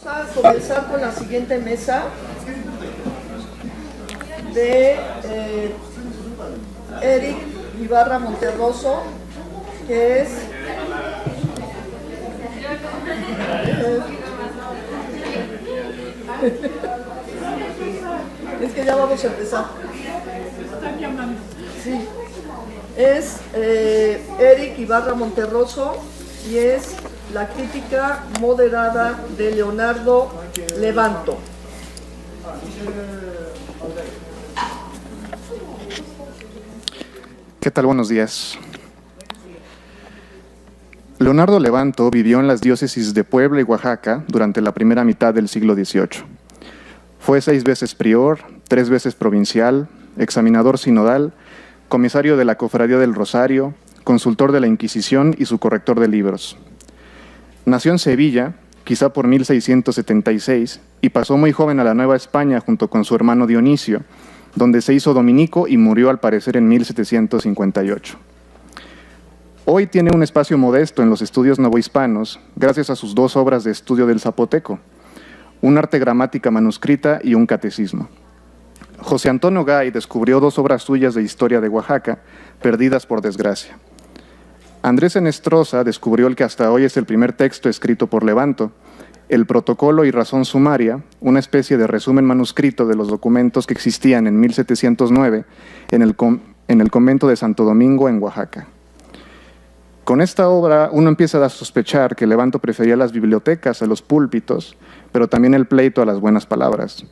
Vamos a comenzar con la siguiente mesa de Eric Ibarra Monterroso, que es es que ya vamos a empezar. Sí. Es Eric Ibarra Monterroso y es la crítica moderada de Leonardo Levanto. ¿Qué tal? Buenos días. Leonardo Levanto vivió en las diócesis de Puebla y Oaxaca durante la primera mitad del siglo XVIII. Fue 6 veces prior, 3 veces provincial, examinador sinodal, comisario de la Cofradía del Rosario, consultor de la Inquisición y su corrector de libros. Nació en Sevilla, quizá por 1676, y pasó muy joven a la Nueva España junto con su hermano Dionisio, donde se hizo dominico y murió al parecer en 1758. Hoy tiene un espacio modesto en los estudios novohispanos gracias a sus 2 obras de estudio del zapoteco, un arte gramática manuscrita y un catecismo. José Antonio Gay descubrió 2 obras suyas de historia de Oaxaca, perdidas por desgracia. Andrés Enestrosa descubrió el que hasta hoy es el primer texto escrito por Levanto, el Protocolo y Razón Sumaria, una especie de resumen manuscrito de los documentos que existían en 1709 en el convento de Santo Domingo en Oaxaca. Con esta obra uno empieza a sospechar que Levanto prefería las bibliotecas a los púlpitos, pero también el pleito a las buenas palabras,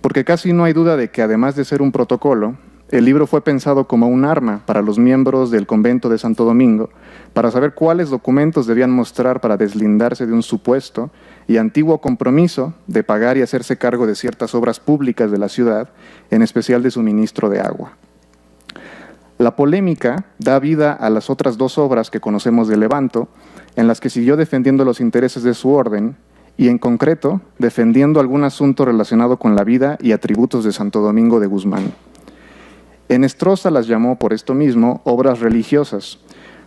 porque casi no hay duda de que además de ser un protocolo, el libro fue pensado como un arma para los miembros del convento de Santo Domingo, para saber cuáles documentos debían mostrar para deslindarse de un supuesto y antiguo compromiso de pagar y hacerse cargo de ciertas obras públicas de la ciudad, en especial de suministro de agua. La polémica da vida a las otras 2 obras que conocemos de Levanto, en las que siguió defendiendo los intereses de su orden y, en concreto, defendiendo algún asunto relacionado con la vida y atributos de Santo Domingo de Guzmán. Enestrosa las llamó, por esto mismo, obras religiosas,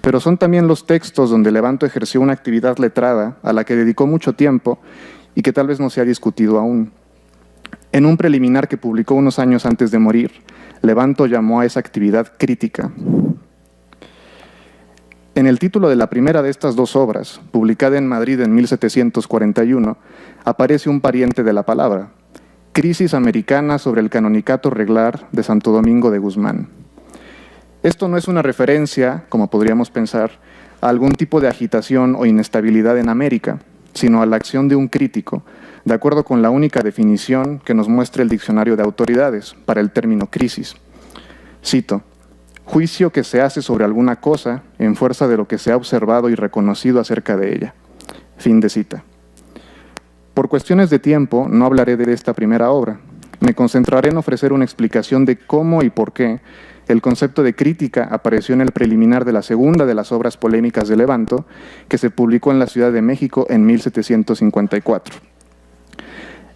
pero son también los textos donde Levanto ejerció una actividad letrada a la que dedicó mucho tiempo y que tal vez no se ha discutido aún. En un preliminar que publicó unos años antes de morir, Levanto llamó a esa actividad crítica. En el título de la primera de estas 2 obras, publicada en Madrid en 1741, aparece un pariente de la palabra, Crisis Americana sobre el canonicato reglar de Santo Domingo de Guzmán. Esto no es una referencia, como podríamos pensar, a algún tipo de agitación o inestabilidad en América, sino a la acción de un crítico, de acuerdo con la única definición que nos muestra el Diccionario de Autoridades para el término crisis. Cito: juicio que se hace sobre alguna cosa en fuerza de lo que se ha observado y reconocido acerca de ella. Fin de cita. Por cuestiones de tiempo, no hablaré de esta primera obra. Me concentraré en ofrecer una explicación de cómo y por qué el concepto de crítica apareció en el preliminar de la segunda de las obras polémicas de Levanto, que se publicó en la Ciudad de México en 1754.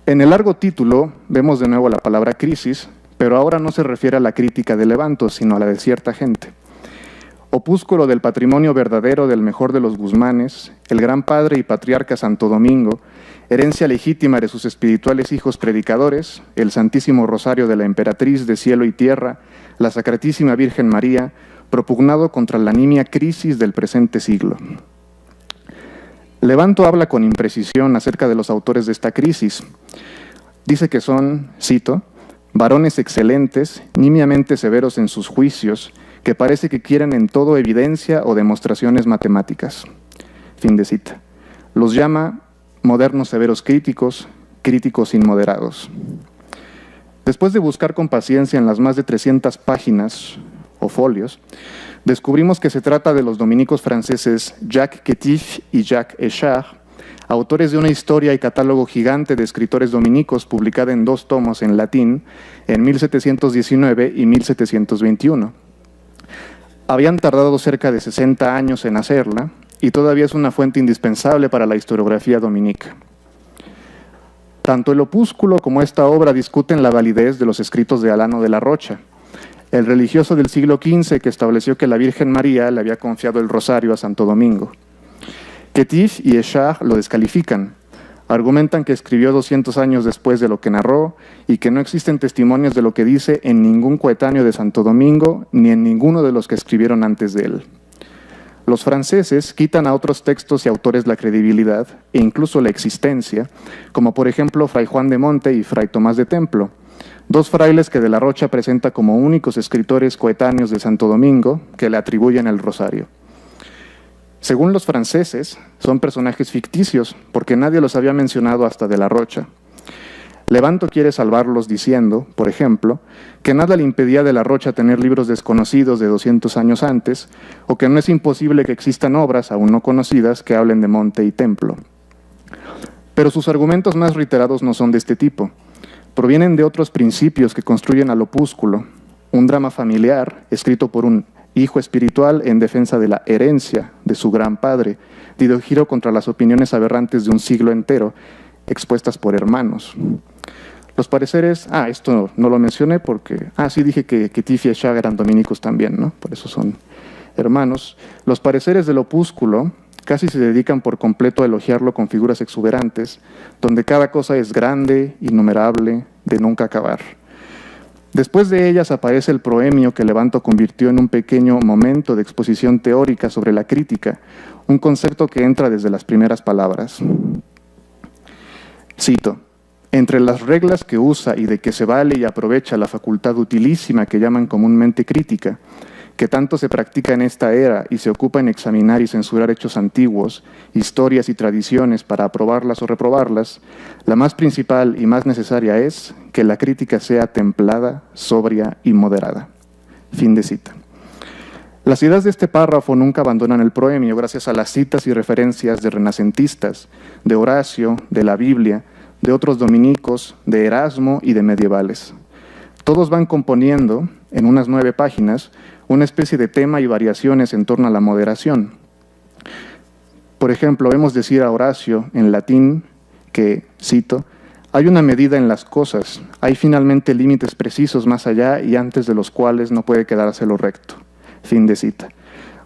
En el largo título vemos de nuevo la palabra crisis, pero ahora no se refiere a la crítica de Levanto, sino a la de cierta gente. Opúsculo del patrimonio verdadero del mejor de los Guzmanes, el gran padre y patriarca Santo Domingo, herencia legítima de sus espirituales hijos predicadores, el Santísimo Rosario de la Emperatriz de Cielo y Tierra, la Sacratísima Virgen María, propugnado contra la nimia crisis del presente siglo. Levanto habla con imprecisión acerca de los autores de esta crisis. Dice que son, cito, varones excelentes, nimiamente severos en sus juicios, que parece que quieren en todo evidencia o demostraciones matemáticas. Fin de cita. Los llama modernos severos críticos, críticos inmoderados. Después de buscar con paciencia en las más de 300 páginas o folios, descubrimos que se trata de los dominicos franceses Jacques Quetif y Jacques Echard, autores de una historia y catálogo gigante de escritores dominicos publicada en 2 tomos en latín en 1719 y 1721. Habían tardado cerca de 60 años en hacerla y todavía es una fuente indispensable para la historiografía dominica. Tanto el opúsculo como esta obra discuten la validez de los escritos de Alano de la Rocha, el religioso del siglo XV que estableció que la Virgen María le había confiado el rosario a Santo Domingo. Quetif y Echard lo descalifican, Argumentan que escribió 200 años después de lo que narró y que no existen testimonios de lo que dice en ningún coetáneo de Santo Domingo ni en ninguno de los que escribieron antes de él. Los franceses quitan a otros textos y autores la credibilidad e incluso la existencia, como por ejemplo Fray Juan de Monte y Fray Tomás de Templo, dos frailes que de la Rocha presenta como únicos escritores coetáneos de Santo Domingo que le atribuyen el rosario. Según los franceses, son personajes ficticios, porque nadie los había mencionado hasta de la Rocha. Levanto quiere salvarlos diciendo, por ejemplo, que nada le impedía de la Rocha tener libros desconocidos de 200 años antes, o que no es imposible que existan obras aún no conocidas que hablen de Monte y Templo. Pero sus argumentos más reiterados no son de este tipo. Provienen de otros principios que construyen al opúsculo, un drama familiar escrito por un hijo espiritual en defensa de la herencia de su gran padre, dirigido contra las opiniones aberrantes de un siglo entero, expuestas por hermanos. Los pareceres, esto no lo mencioné porque, sí dije que Tifi y Shag eran dominicos también, ¿no? Por eso son hermanos. Los pareceres del opúsculo casi se dedican por completo a elogiarlo con figuras exuberantes, donde cada cosa es grande, innumerable, de nunca acabar. Después de ellas aparece el proemio que Levanto convirtió en un pequeño momento de exposición teórica sobre la crítica, un concepto que entra desde las primeras palabras. Cito: entre las reglas que usa y de que se vale y aprovecha la facultad utilísima que llaman comúnmente crítica, que tanto se practica en esta era y se ocupa en examinar y censurar hechos antiguos, historias y tradiciones para aprobarlas o reprobarlas, la más principal y más necesaria es que la crítica sea templada, sobria y moderada. Fin de cita. Las ideas de este párrafo nunca abandonan el proemio gracias a las citas y referencias de renacentistas, de Horacio, de la Biblia, de otros dominicos, de Erasmo y de medievales. Todos van componiendo, en unas 9 páginas, una especie de tema y variaciones en torno a la moderación. Por ejemplo, vemos decir a Horacio en latín que, cito, hay una medida en las cosas, hay finalmente límites precisos más allá y antes de los cuales no puede quedarse lo recto. Fin de cita.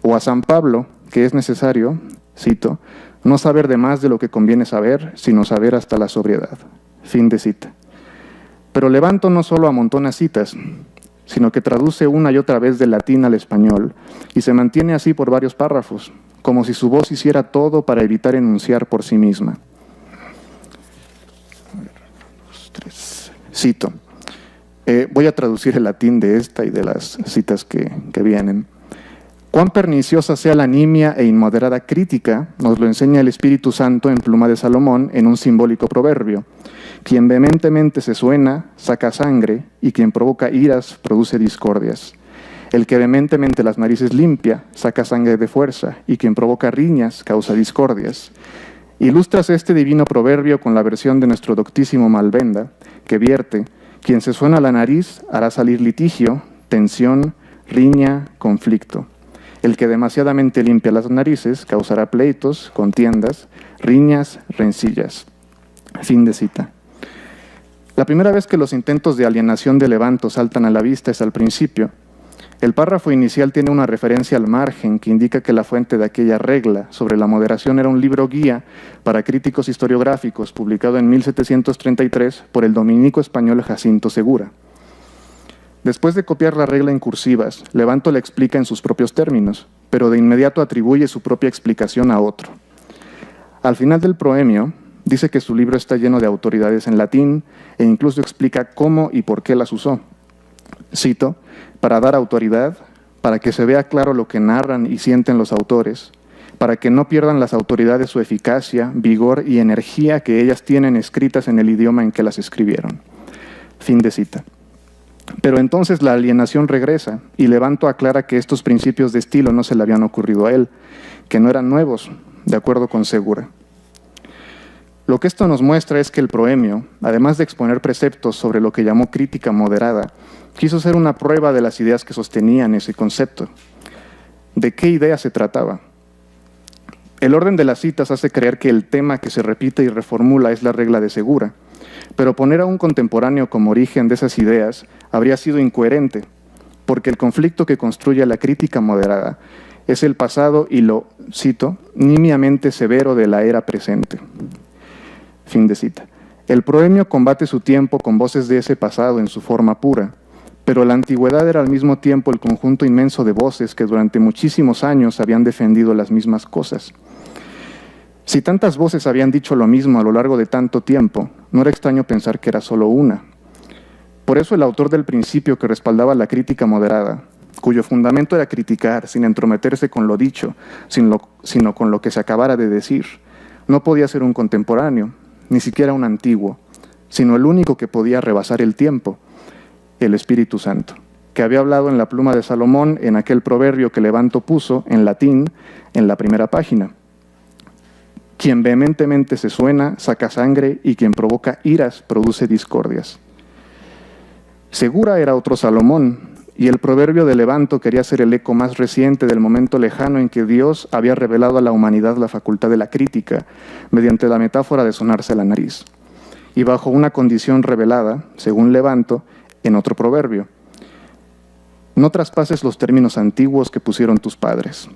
O a San Pablo, que es necesario, cito, no saber de más de lo que conviene saber, sino saber hasta la sobriedad. Fin de cita. Pero Levanto no solo amontona citas, sino que traduce una y otra vez del latín al español y se mantiene así por varios párrafos, como si su voz hiciera todo para evitar enunciar por sí misma. Cito. Voy a traducir el latín de esta y de las citas que vienen. Cuán perniciosa sea la nimia e inmoderada crítica, nos lo enseña el Espíritu Santo en pluma de Salomón en un simbólico proverbio. Quien vehementemente se suena, saca sangre, y quien provoca iras, produce discordias. El que vehementemente las narices limpia, saca sangre de fuerza, y quien provoca riñas, causa discordias. Ilustras este divino proverbio con la versión de nuestro doctísimo Malvenda, que vierte: quien se suena la nariz hará salir litigio, tensión, riña, conflicto. El que demasiadamente limpia las narices causará pleitos, contiendas, riñas, rencillas. Fin de cita. La primera vez que los intentos de alienación de Levanto saltan a la vista es al principio. El párrafo inicial tiene una referencia al margen que indica que la fuente de aquella regla sobre la moderación era un libro guía para críticos historiográficos publicado en 1733 por el dominico español Jacinto Segura. Después de copiar la regla en cursivas, Levanto la explica en sus propios términos, pero de inmediato atribuye su propia explicación a otro. Al final del proemio, dice que su libro está lleno de autoridades en latín e incluso explica cómo y por qué las usó. Cito: para dar autoridad, para que se vea claro lo que narran y sienten los autores, para que no pierdan las autoridades su eficacia, vigor y energía que ellas tienen escritas en el idioma en que las escribieron. Fin de cita. Pero entonces la alienación regresa y Levanto aclara que estos principios de estilo no se le habían ocurrido a él, que no eran nuevos, de acuerdo con Segura. Lo que esto nos muestra es que el proemio, además de exponer preceptos sobre lo que llamó crítica moderada, quiso ser una prueba de las ideas que sostenían ese concepto. ¿De qué idea se trataba? El orden de las citas hace creer que el tema que se repite y reformula es la regla de Segura, pero poner a un contemporáneo como origen de esas ideas habría sido incoherente, porque el conflicto que construye la crítica moderada es el pasado y lo, cito, nimiamente severo de la era presente. Fin de cita. El proemio combate su tiempo con voces de ese pasado en su forma pura, pero la antigüedad era al mismo tiempo el conjunto inmenso de voces que durante muchísimos años habían defendido las mismas cosas. Si tantas voces habían dicho lo mismo a lo largo de tanto tiempo, no era extraño pensar que era solo una. Por eso el autor del Principio, que respaldaba la crítica moderada, cuyo fundamento era criticar sin entrometerse con lo dicho, sino con lo que se acabara de decir, no podía ser un contemporáneo, ni siquiera un antiguo, sino el único que podía rebasar el tiempo, el Espíritu Santo, que había hablado en la pluma de Salomón en aquel proverbio que Levanto puso en latín en la primera página. Quien vehementemente se suena, saca sangre, y quien provoca iras, produce discordias. Segura era otro Salomón, y el proverbio de Levanto quería ser el eco más reciente del momento lejano en que Dios había revelado a la humanidad la facultad de la crítica, mediante la metáfora de sonarse la nariz, y bajo una condición revelada, según Levanto, en otro proverbio: no traspases los términos antiguos que pusieron tus padres.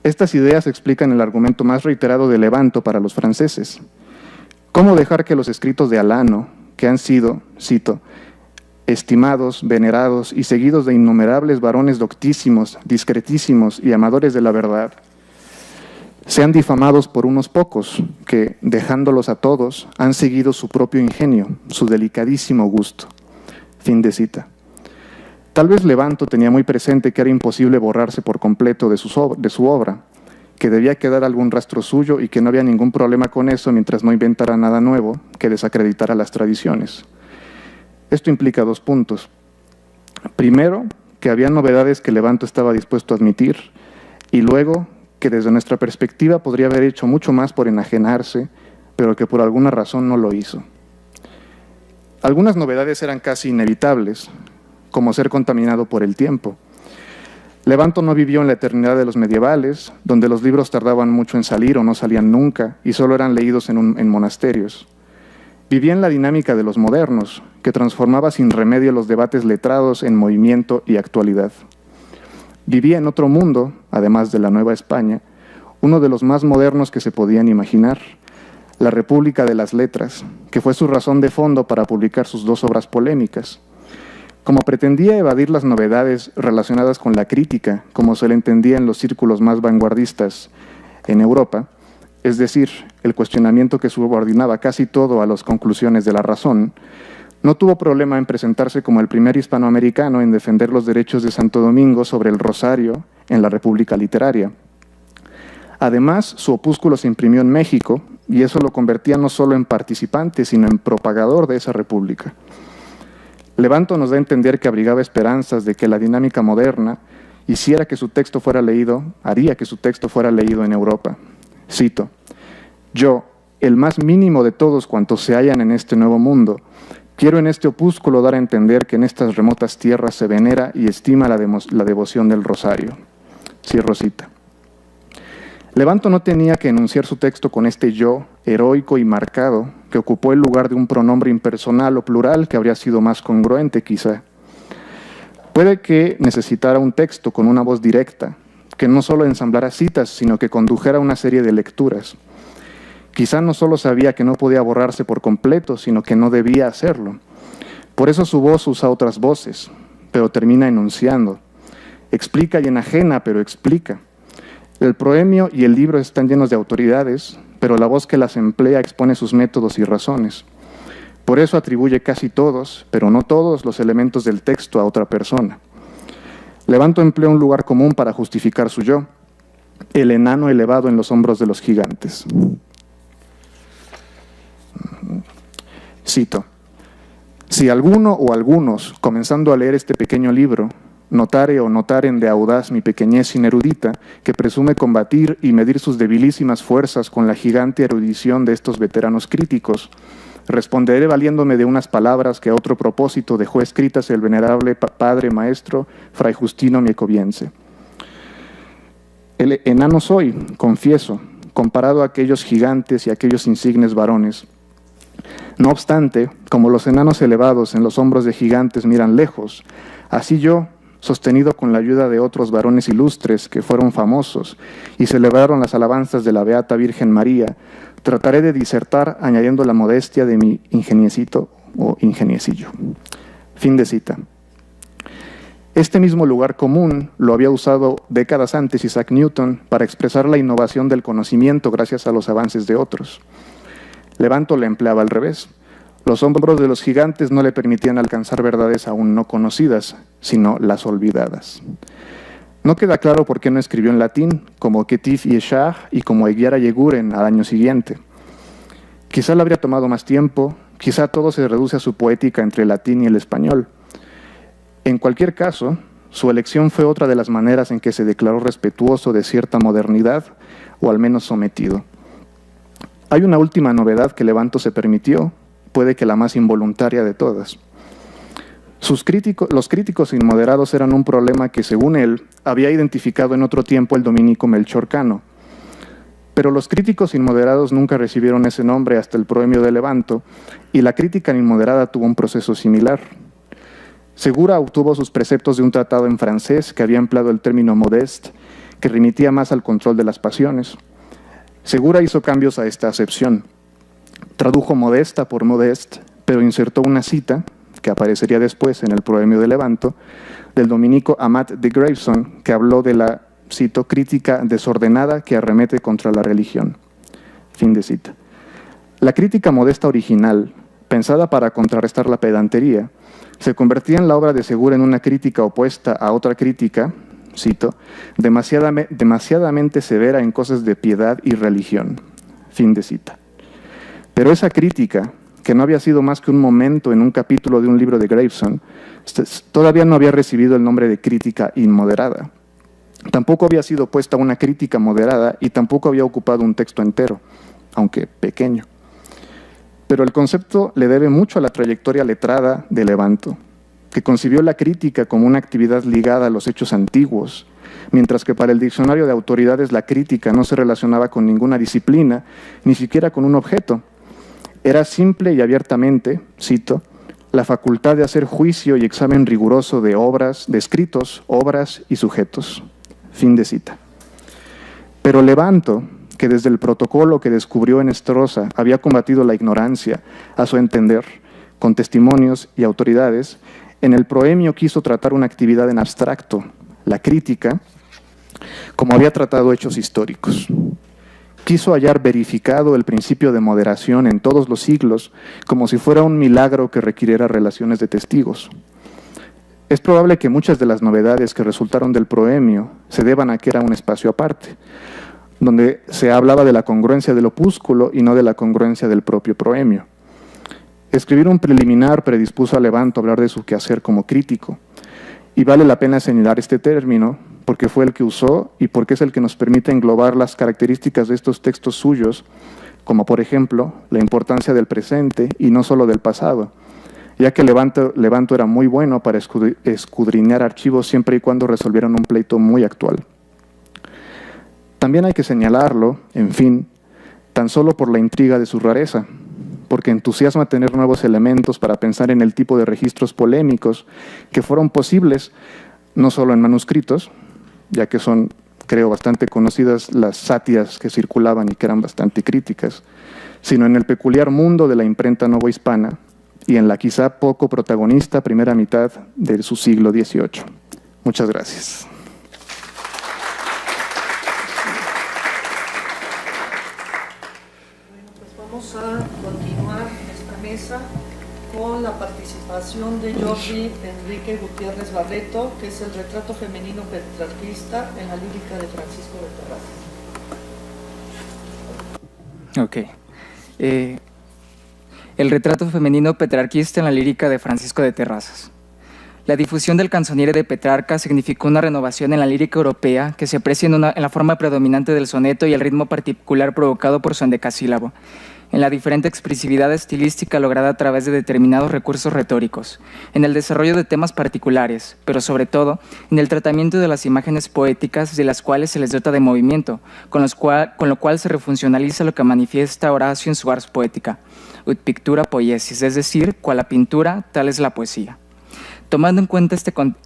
Estas ideas explican el argumento más reiterado de Levanto para los franceses. ¿Cómo dejar que los escritos de Alano, que han sido, cito, estimados, venerados y seguidos de innumerables varones doctísimos, discretísimos y amadores de la verdad, sean difamados por unos pocos que, dejándolos a todos, han seguido su propio ingenio, su delicadísimo gusto? Fin de cita. Tal vez Levanto tenía muy presente que era imposible borrarse por completo de su obra, que debía quedar algún rastro suyo y que no había ningún problema con eso mientras no inventara nada nuevo que desacreditara las tradiciones. Esto implica dos puntos. Primero, que había novedades que Levanto estaba dispuesto a admitir, y luego que desde nuestra perspectiva podría haber hecho mucho más por enajenarse, pero que por alguna razón no lo hizo. Algunas novedades eran casi inevitables, como ser contaminado por el tiempo. Levanto no vivió en la eternidad de los medievales, donde los libros tardaban mucho en salir o no salían nunca y solo eran leídos en monasterios. Vivía en la dinámica de los modernos, que transformaba sin remedio los debates letrados en movimiento y actualidad. Vivía en otro mundo, además de la Nueva España, uno de los más modernos que se podían imaginar, la República de las Letras, que fue su razón de fondo para publicar sus dos obras polémicas. Como pretendía evadir las novedades relacionadas con la crítica, como se le entendía en los círculos más vanguardistas en Europa, es decir, el cuestionamiento que subordinaba casi todo a las conclusiones de la razón, no tuvo problema en presentarse como el primer hispanoamericano en defender los derechos de Santo Domingo sobre el rosario en la República Literaria. Además, su opúsculo se imprimió en México, y eso lo convertía no solo en participante, sino en propagador de esa república. Levanto nos da a entender que abrigaba esperanzas de que la dinámica moderna haría que su texto fuera leído en Europa. Cito: yo, el más mínimo de todos cuantos se hallan en este nuevo mundo, quiero en este opúsculo dar a entender que en estas remotas tierras se venera y estima la devoción del rosario. Cierro cita. Levanto no tenía que enunciar su texto con este yo heroico y marcado que ocupó el lugar de un pronombre impersonal o plural que habría sido más congruente quizá. Puede que necesitara un texto con una voz directa, que no solo ensamblara citas, sino que condujera una serie de lecturas. Quizá no solo sabía que no podía borrarse por completo, sino que no debía hacerlo. Por eso su voz usa otras voces, pero termina enunciando. Explica y enajena, pero explica. El proemio y el libro están llenos de autoridades, pero la voz que las emplea expone sus métodos y razones. Por eso atribuye casi todos, pero no todos, los elementos del texto a otra persona. Levanto emplea un lugar común para justificar su yo, el enano elevado en los hombros de los gigantes. Cito: si alguno o algunos, comenzando a leer este pequeño libro, notare o notaren de audaz mi pequeñez inerudita, que presume combatir y medir sus debilísimas fuerzas con la gigante erudición de estos veteranos críticos, responderé valiéndome de unas palabras que a otro propósito dejó escritas el venerable padre maestro Fray Justino Miecoviense. El enano soy, confieso, comparado a aquellos gigantes y a aquellos insignes varones. No obstante, como los enanos elevados en los hombros de gigantes miran lejos, así yo, sostenido con la ayuda de otros varones ilustres que fueron famosos y celebraron las alabanzas de la Beata Virgen María, Trataré de disertar añadiendo la modestia de mi ingeniecito o ingeniecillo. Fin de cita. Este mismo lugar común lo había usado décadas antes Isaac Newton para expresar la innovación del conocimiento gracias a los avances de otros. Levanto la empleaba al revés. Los hombros de los gigantes no le permitían alcanzar verdades aún no conocidas, sino las olvidadas. No queda claro por qué no escribió en latín, como Ketif y Eshach y como Eguiara y Eguren al año siguiente. Quizá le habría tomado más tiempo, quizá todo se reduce a su poética entre el latín y el español. En cualquier caso, su elección fue otra de las maneras en que se declaró respetuoso de cierta modernidad, o al menos sometido. Hay una última novedad que Levanto se permitió, puede que la más involuntaria de todas. Los críticos inmoderados eran un problema que, según él, había identificado en otro tiempo el dominico Melchor Cano. Pero los críticos inmoderados nunca recibieron ese nombre hasta el proemio de Levanto, y la crítica inmoderada tuvo un proceso similar. Segura obtuvo sus preceptos de un tratado en francés que había empleado el término modeste, que remitía más al control de las pasiones. Segura hizo cambios a esta acepción. Tradujo modesta por modeste, pero insertó una cita, que aparecería después en el proemio de Levanto, del dominico Amat de Graveson, que habló de la, cito, crítica desordenada que arremete contra la religión. Fin de cita. La crítica modesta original, pensada para contrarrestar la pedantería, se convertía en la obra de Segura en una crítica opuesta a otra crítica, cito, demasiadamente severa en cosas de piedad y religión. Fin de cita. Pero esa crítica, que no había sido más que un momento en un capítulo de un libro de Graveson, todavía no había recibido el nombre de crítica inmoderada. Tampoco había sido puesta una crítica moderada y tampoco había ocupado un texto entero, aunque pequeño. Pero el concepto le debe mucho a la trayectoria letrada de Levanto, que concibió la crítica como una actividad ligada a los hechos antiguos, mientras que para el diccionario de autoridades la crítica no se relacionaba con ninguna disciplina, ni siquiera con un objeto. Era simple y abiertamente, cito, la facultad de hacer juicio y examen riguroso de obras, de escritos, obras y sujetos. Fin de cita. Pero Levanto, que desde el protocolo que descubrió en Estroza había combatido la ignorancia, a su entender, con testimonios y autoridades, en el proemio quiso tratar una actividad en abstracto, la crítica, como había tratado hechos históricos. Quiso hallar verificado el principio de moderación en todos los siglos, como si fuera un milagro que requiriera relaciones de testigos. Es probable que muchas de las novedades que resultaron del proemio se deban a que era un espacio aparte, donde se hablaba de la congruencia del opúsculo y no de la congruencia del propio proemio. Escribir un preliminar predispuso a Levanto a hablar de su quehacer como crítico, y vale la pena señalar este término porque fue el que usó y porque es el que nos permite englobar las características de estos textos suyos, como por ejemplo la importancia del presente y no solo del pasado, ya que Levanto era muy bueno para escudriñar archivos siempre y cuando resolvieran un pleito muy actual. También hay que señalarlo, en fin, tan solo por la intriga de su rareza, porque entusiasma tener nuevos elementos para pensar en el tipo de registros polémicos que fueron posibles no solo en manuscritos, ya que son, creo, bastante conocidas las sátiras que circulaban y que eran bastante críticas, sino en el peculiar mundo de la imprenta novohispana y en la quizá poco protagonista primera mitad de su siglo XVIII. Muchas gracias. Vamos a continuar esta mesa con la participación de Jordi Enrique Gutiérrez Barreto, que es el retrato femenino petrarquista en la lírica de Francisco de Terrazas. Ok. El retrato femenino petrarquista en la lírica de Francisco de Terrazas. La difusión del canzoniere de Petrarca significó una renovación en la lírica europea que se aprecia en la forma predominante del soneto y el ritmo particular provocado por su endecasílabo, en la diferente expresividad estilística lograda a través de determinados recursos retóricos, en el desarrollo de temas particulares, pero sobre todo en el tratamiento de las imágenes poéticas de las cuales se les dota de movimiento, con lo cual se refuncionaliza lo que manifiesta Horacio en su Ars Poetica, ut pictura poiesis, es decir, cual la pintura, tal es la poesía. Tomando en cuenta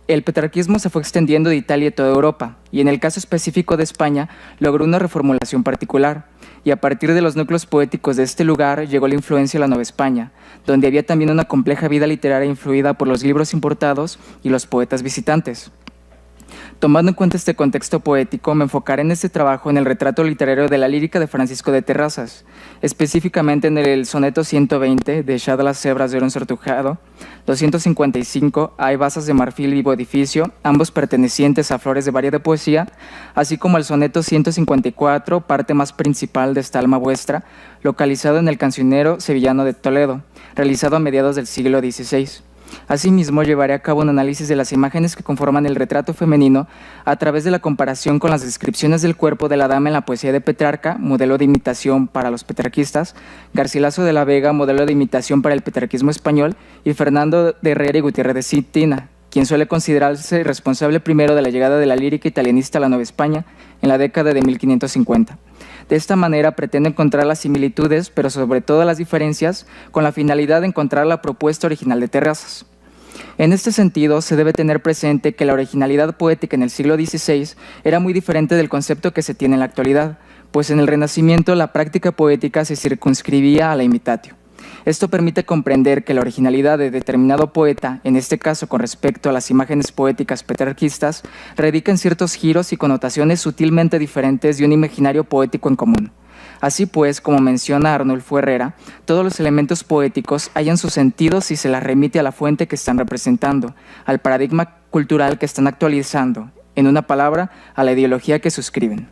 el petrarquismo se fue extendiendo de Italia a toda Europa, y en el caso específico de España logró una reformulación particular, y a partir de los núcleos poéticos de este lugar llegó la influencia de la Nueva España, donde había también una compleja vida literaria influida por los libros importados y los poetas visitantes. Tomando en cuenta este contexto poético, me enfocaré en este trabajo en el retrato literario de la lírica de Francisco de Terrazas, específicamente en el soneto 120 de Echad las cebras de oro ensortujado, 255 Hay basas de marfil vivo edificio, ambos pertenecientes a Flores de Varia de Poesía, así como el soneto 154, parte más principal de esta alma vuestra, localizado en el Cancionero Sevillano de Toledo, realizado a mediados del siglo XVI. Asimismo, llevaré a cabo un análisis de las imágenes que conforman el retrato femenino a través de la comparación con las descripciones del cuerpo de la dama en la poesía de Petrarca, modelo de imitación para los petrarquistas, Garcilaso de la Vega, modelo de imitación para el petrarquismo español, y Fernando de Herrera y Gutiérrez de Cetina, quien suele considerarse responsable primero de la llegada de la lírica italianista a la Nueva España en la década de 1550. De esta manera pretende encontrar las similitudes, pero sobre todo las diferencias, con la finalidad de encontrar la propuesta original de Terrazas. En este sentido, se debe tener presente que la originalidad poética en el siglo XVI era muy diferente del concepto que se tiene en la actualidad, pues en el Renacimiento la práctica poética se circunscribía a la imitatio. Esto permite comprender que la originalidad de determinado poeta, en este caso con respecto a las imágenes poéticas petrarquistas, radica en ciertos giros y connotaciones sutilmente diferentes de un imaginario poético en común. Así pues, como menciona Arnulfo Herrera, todos los elementos poéticos hallan su sentido si se las remite a la fuente que están representando, al paradigma cultural que están actualizando, en una palabra, a la ideología que suscriben.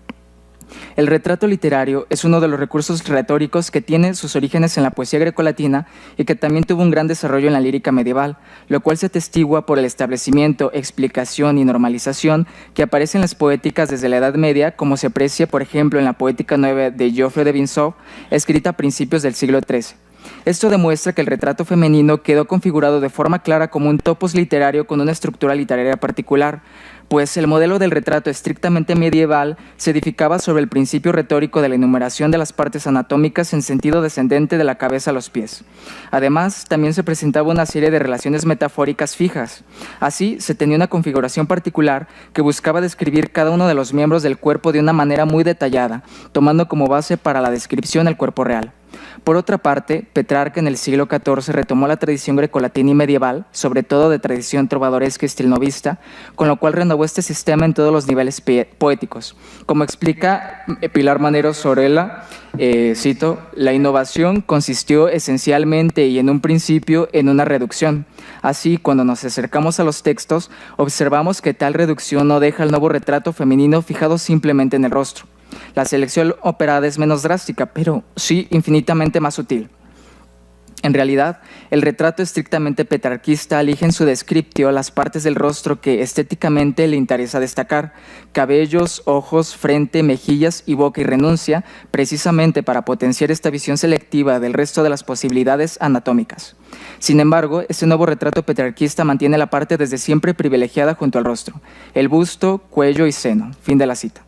El retrato literario es uno de los recursos retóricos que tiene sus orígenes en la poesía grecolatina y que también tuvo un gran desarrollo en la lírica medieval, lo cual se atestigua por el establecimiento, explicación y normalización que aparece en las poéticas desde la Edad Media, como se aprecia, por ejemplo, en la Poética Nueva de Geoffroy de Vinsauf, escrita a principios del siglo XIII. Esto demuestra que el retrato femenino quedó configurado de forma clara como un topos literario con una estructura literaria particular, pues el modelo del retrato estrictamente medieval se edificaba sobre el principio retórico de la enumeración de las partes anatómicas en sentido descendente de la cabeza a los pies. Además, también se presentaba una serie de relaciones metafóricas fijas. Así, se tenía una configuración particular que buscaba describir cada uno de los miembros del cuerpo de una manera muy detallada, tomando como base para la descripción el cuerpo real. Por otra parte, Petrarca en el siglo XIV retomó la tradición grecolatina y medieval, sobre todo de tradición trovadoresca y stilnovista, con lo cual renovó este sistema en todos los niveles poéticos. Como explica Pilar Manero Sorella, cito, la innovación consistió esencialmente y en un principio en una reducción. Así, cuando nos acercamos a los textos, observamos que tal reducción no deja el nuevo retrato femenino fijado simplemente en el rostro. La selección operada es menos drástica, pero sí infinitamente más sutil. En realidad, el retrato estrictamente petrarquista elige en su descriptio las partes del rostro que estéticamente le interesa destacar: cabellos, ojos, frente, mejillas y boca, y renuncia precisamente para potenciar esta visión selectiva del resto de las posibilidades anatómicas. Sin embargo, este nuevo retrato petrarquista mantiene la parte desde siempre privilegiada junto al rostro: el busto, cuello y seno. Fin de la cita.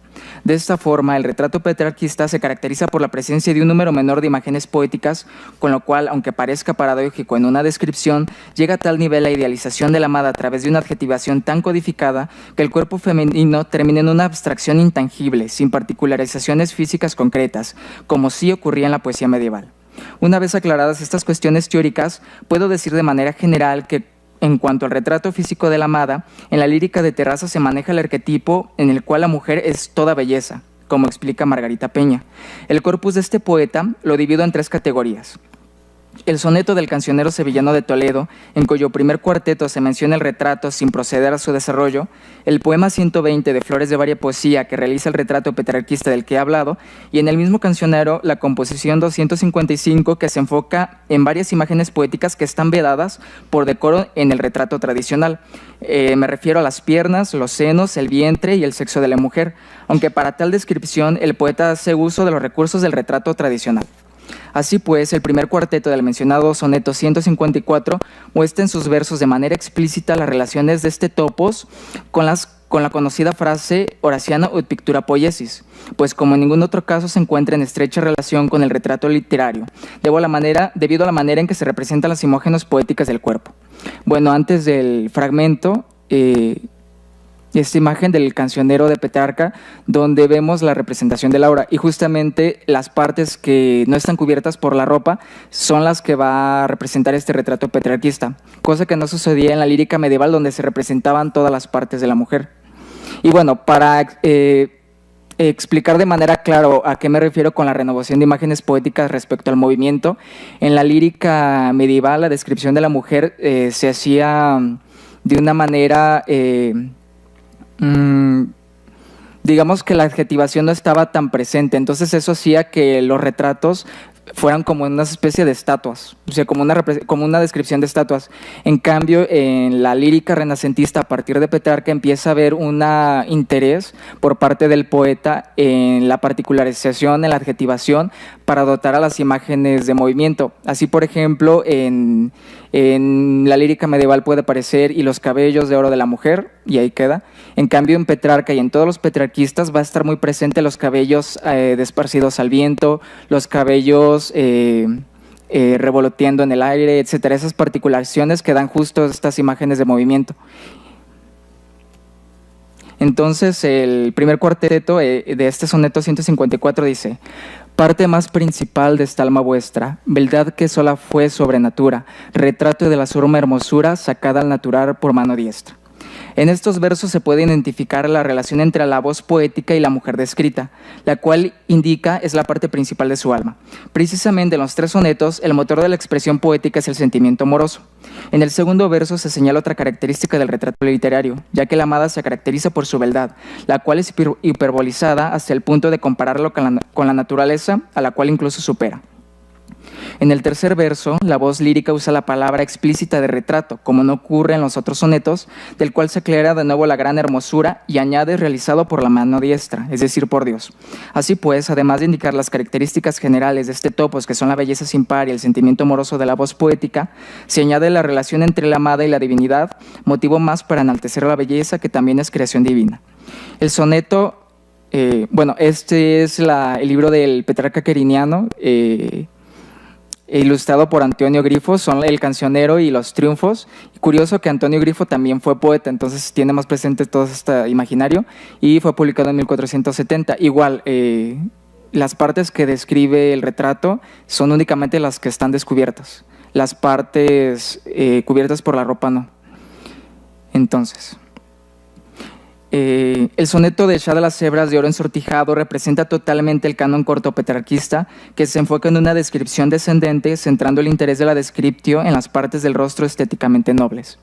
De esta forma, el retrato petrarquista se caracteriza por la presencia de un número menor de imágenes poéticas, con lo cual, aunque parezca paradójico en una descripción, llega a tal nivel la idealización de la amada a través de una adjetivación tan codificada que el cuerpo femenino termina en una abstracción intangible, sin particularizaciones físicas concretas, como sí ocurría en la poesía medieval. Una vez aclaradas estas cuestiones teóricas, puedo decir de manera general que, en cuanto al retrato físico de la amada, en la lírica de Terrazas se maneja el arquetipo en el cual la mujer es toda belleza, como explica Margarita Peña. El corpus de este poeta lo divido en tres categorías. El soneto del Cancionero Sevillano de Toledo, en cuyo primer cuarteto se menciona el retrato sin proceder a su desarrollo, el poema 120 de Flores de Varia Poesía, que realiza el retrato petrarquista del que he hablado, y en el mismo cancionero la composición 255, que se enfoca en varias imágenes poéticas que están vedadas por decoro en el retrato tradicional. Me refiero a las piernas, los senos, el vientre y el sexo de la mujer, aunque para tal descripción el poeta hace uso de los recursos del retrato tradicional. Así pues, el primer cuarteto del mencionado soneto 154 muestra en sus versos de manera explícita las relaciones de este topos con la conocida frase horaciana ut pictura poiesis, pues como en ningún otro caso se encuentra en estrecha relación con el retrato literario, debido a la manera en que se representan las imágenes poéticas del cuerpo. Bueno, antes del fragmento, esta imagen del cancionero de Petrarca, donde vemos la representación de Laura, y justamente las partes que no están cubiertas por la ropa son las que va a representar este retrato petrarquista, cosa que no sucedía en la lírica medieval, donde se representaban todas las partes de la mujer. Y bueno, para explicar de manera clara a qué me refiero con la renovación de imágenes poéticas respecto al movimiento, en la lírica medieval la descripción de la mujer se hacía de una manera... digamos que la adjetivación no estaba tan presente, entonces eso hacía que los retratos fueran como una especie de estatuas, o sea, como una descripción de estatuas. En cambio, en la lírica renacentista, a partir de Petrarca, empieza a haber un interés por parte del poeta en la particularización, en la adjetivación, para dotar a las imágenes de movimiento. Así, por ejemplo, en la lírica medieval puede aparecer "y los cabellos de oro de la mujer", y ahí queda. En cambio, en Petrarca y en todos los petrarquistas va a estar muy presente los cabellos desparcidos al viento, los cabellos revoloteando en el aire, etcétera. Esas particularizaciones que dan justo estas imágenes de movimiento. Entonces, el primer cuarteto de este soneto 154 dice: parte más principal de esta alma vuestra, beldad que sola fue sobrenatura, retrato de la suma hermosura, sacada al natural por mano diestra. En estos versos se puede identificar la relación entre la voz poética y la mujer descrita, la cual indica es la parte principal de su alma. Precisamente en los tres sonetos, el motor de la expresión poética es el sentimiento amoroso. En el segundo verso se señala otra característica del retrato literario, ya que la amada se caracteriza por su beldad, la cual es hiperbolizada hasta el punto de compararlo con la naturaleza, a la cual incluso supera. En el tercer verso, la voz lírica usa la palabra explícita de retrato, como no ocurre en los otros sonetos, del cual se aclara de nuevo la gran hermosura y añade realizado por la mano diestra, es decir, por Dios. Así pues, además de indicar las características generales de este topos, que son la belleza sin par y el sentimiento amoroso de la voz poética, se añade la relación entre la amada y la divinidad, motivo más para enaltecer la belleza, que también es creación divina. El soneto, este es el libro del Petrarca queriniano, ilustrado por Antonio Grifo, son El cancionero y Los triunfos. Curioso que Antonio Grifo también fue poeta, entonces tiene más presente todo este imaginario, y fue publicado en 1470. Igual, las partes que describe el retrato son únicamente las que están descubiertas, las partes cubiertas por la ropa no. Entonces, el soneto de Echad a las hebras de oro ensortijado representa totalmente el canon corto petrarquista, que se enfoca en una descripción descendente, centrando el interés de la descriptio en las partes del rostro estéticamente nobles.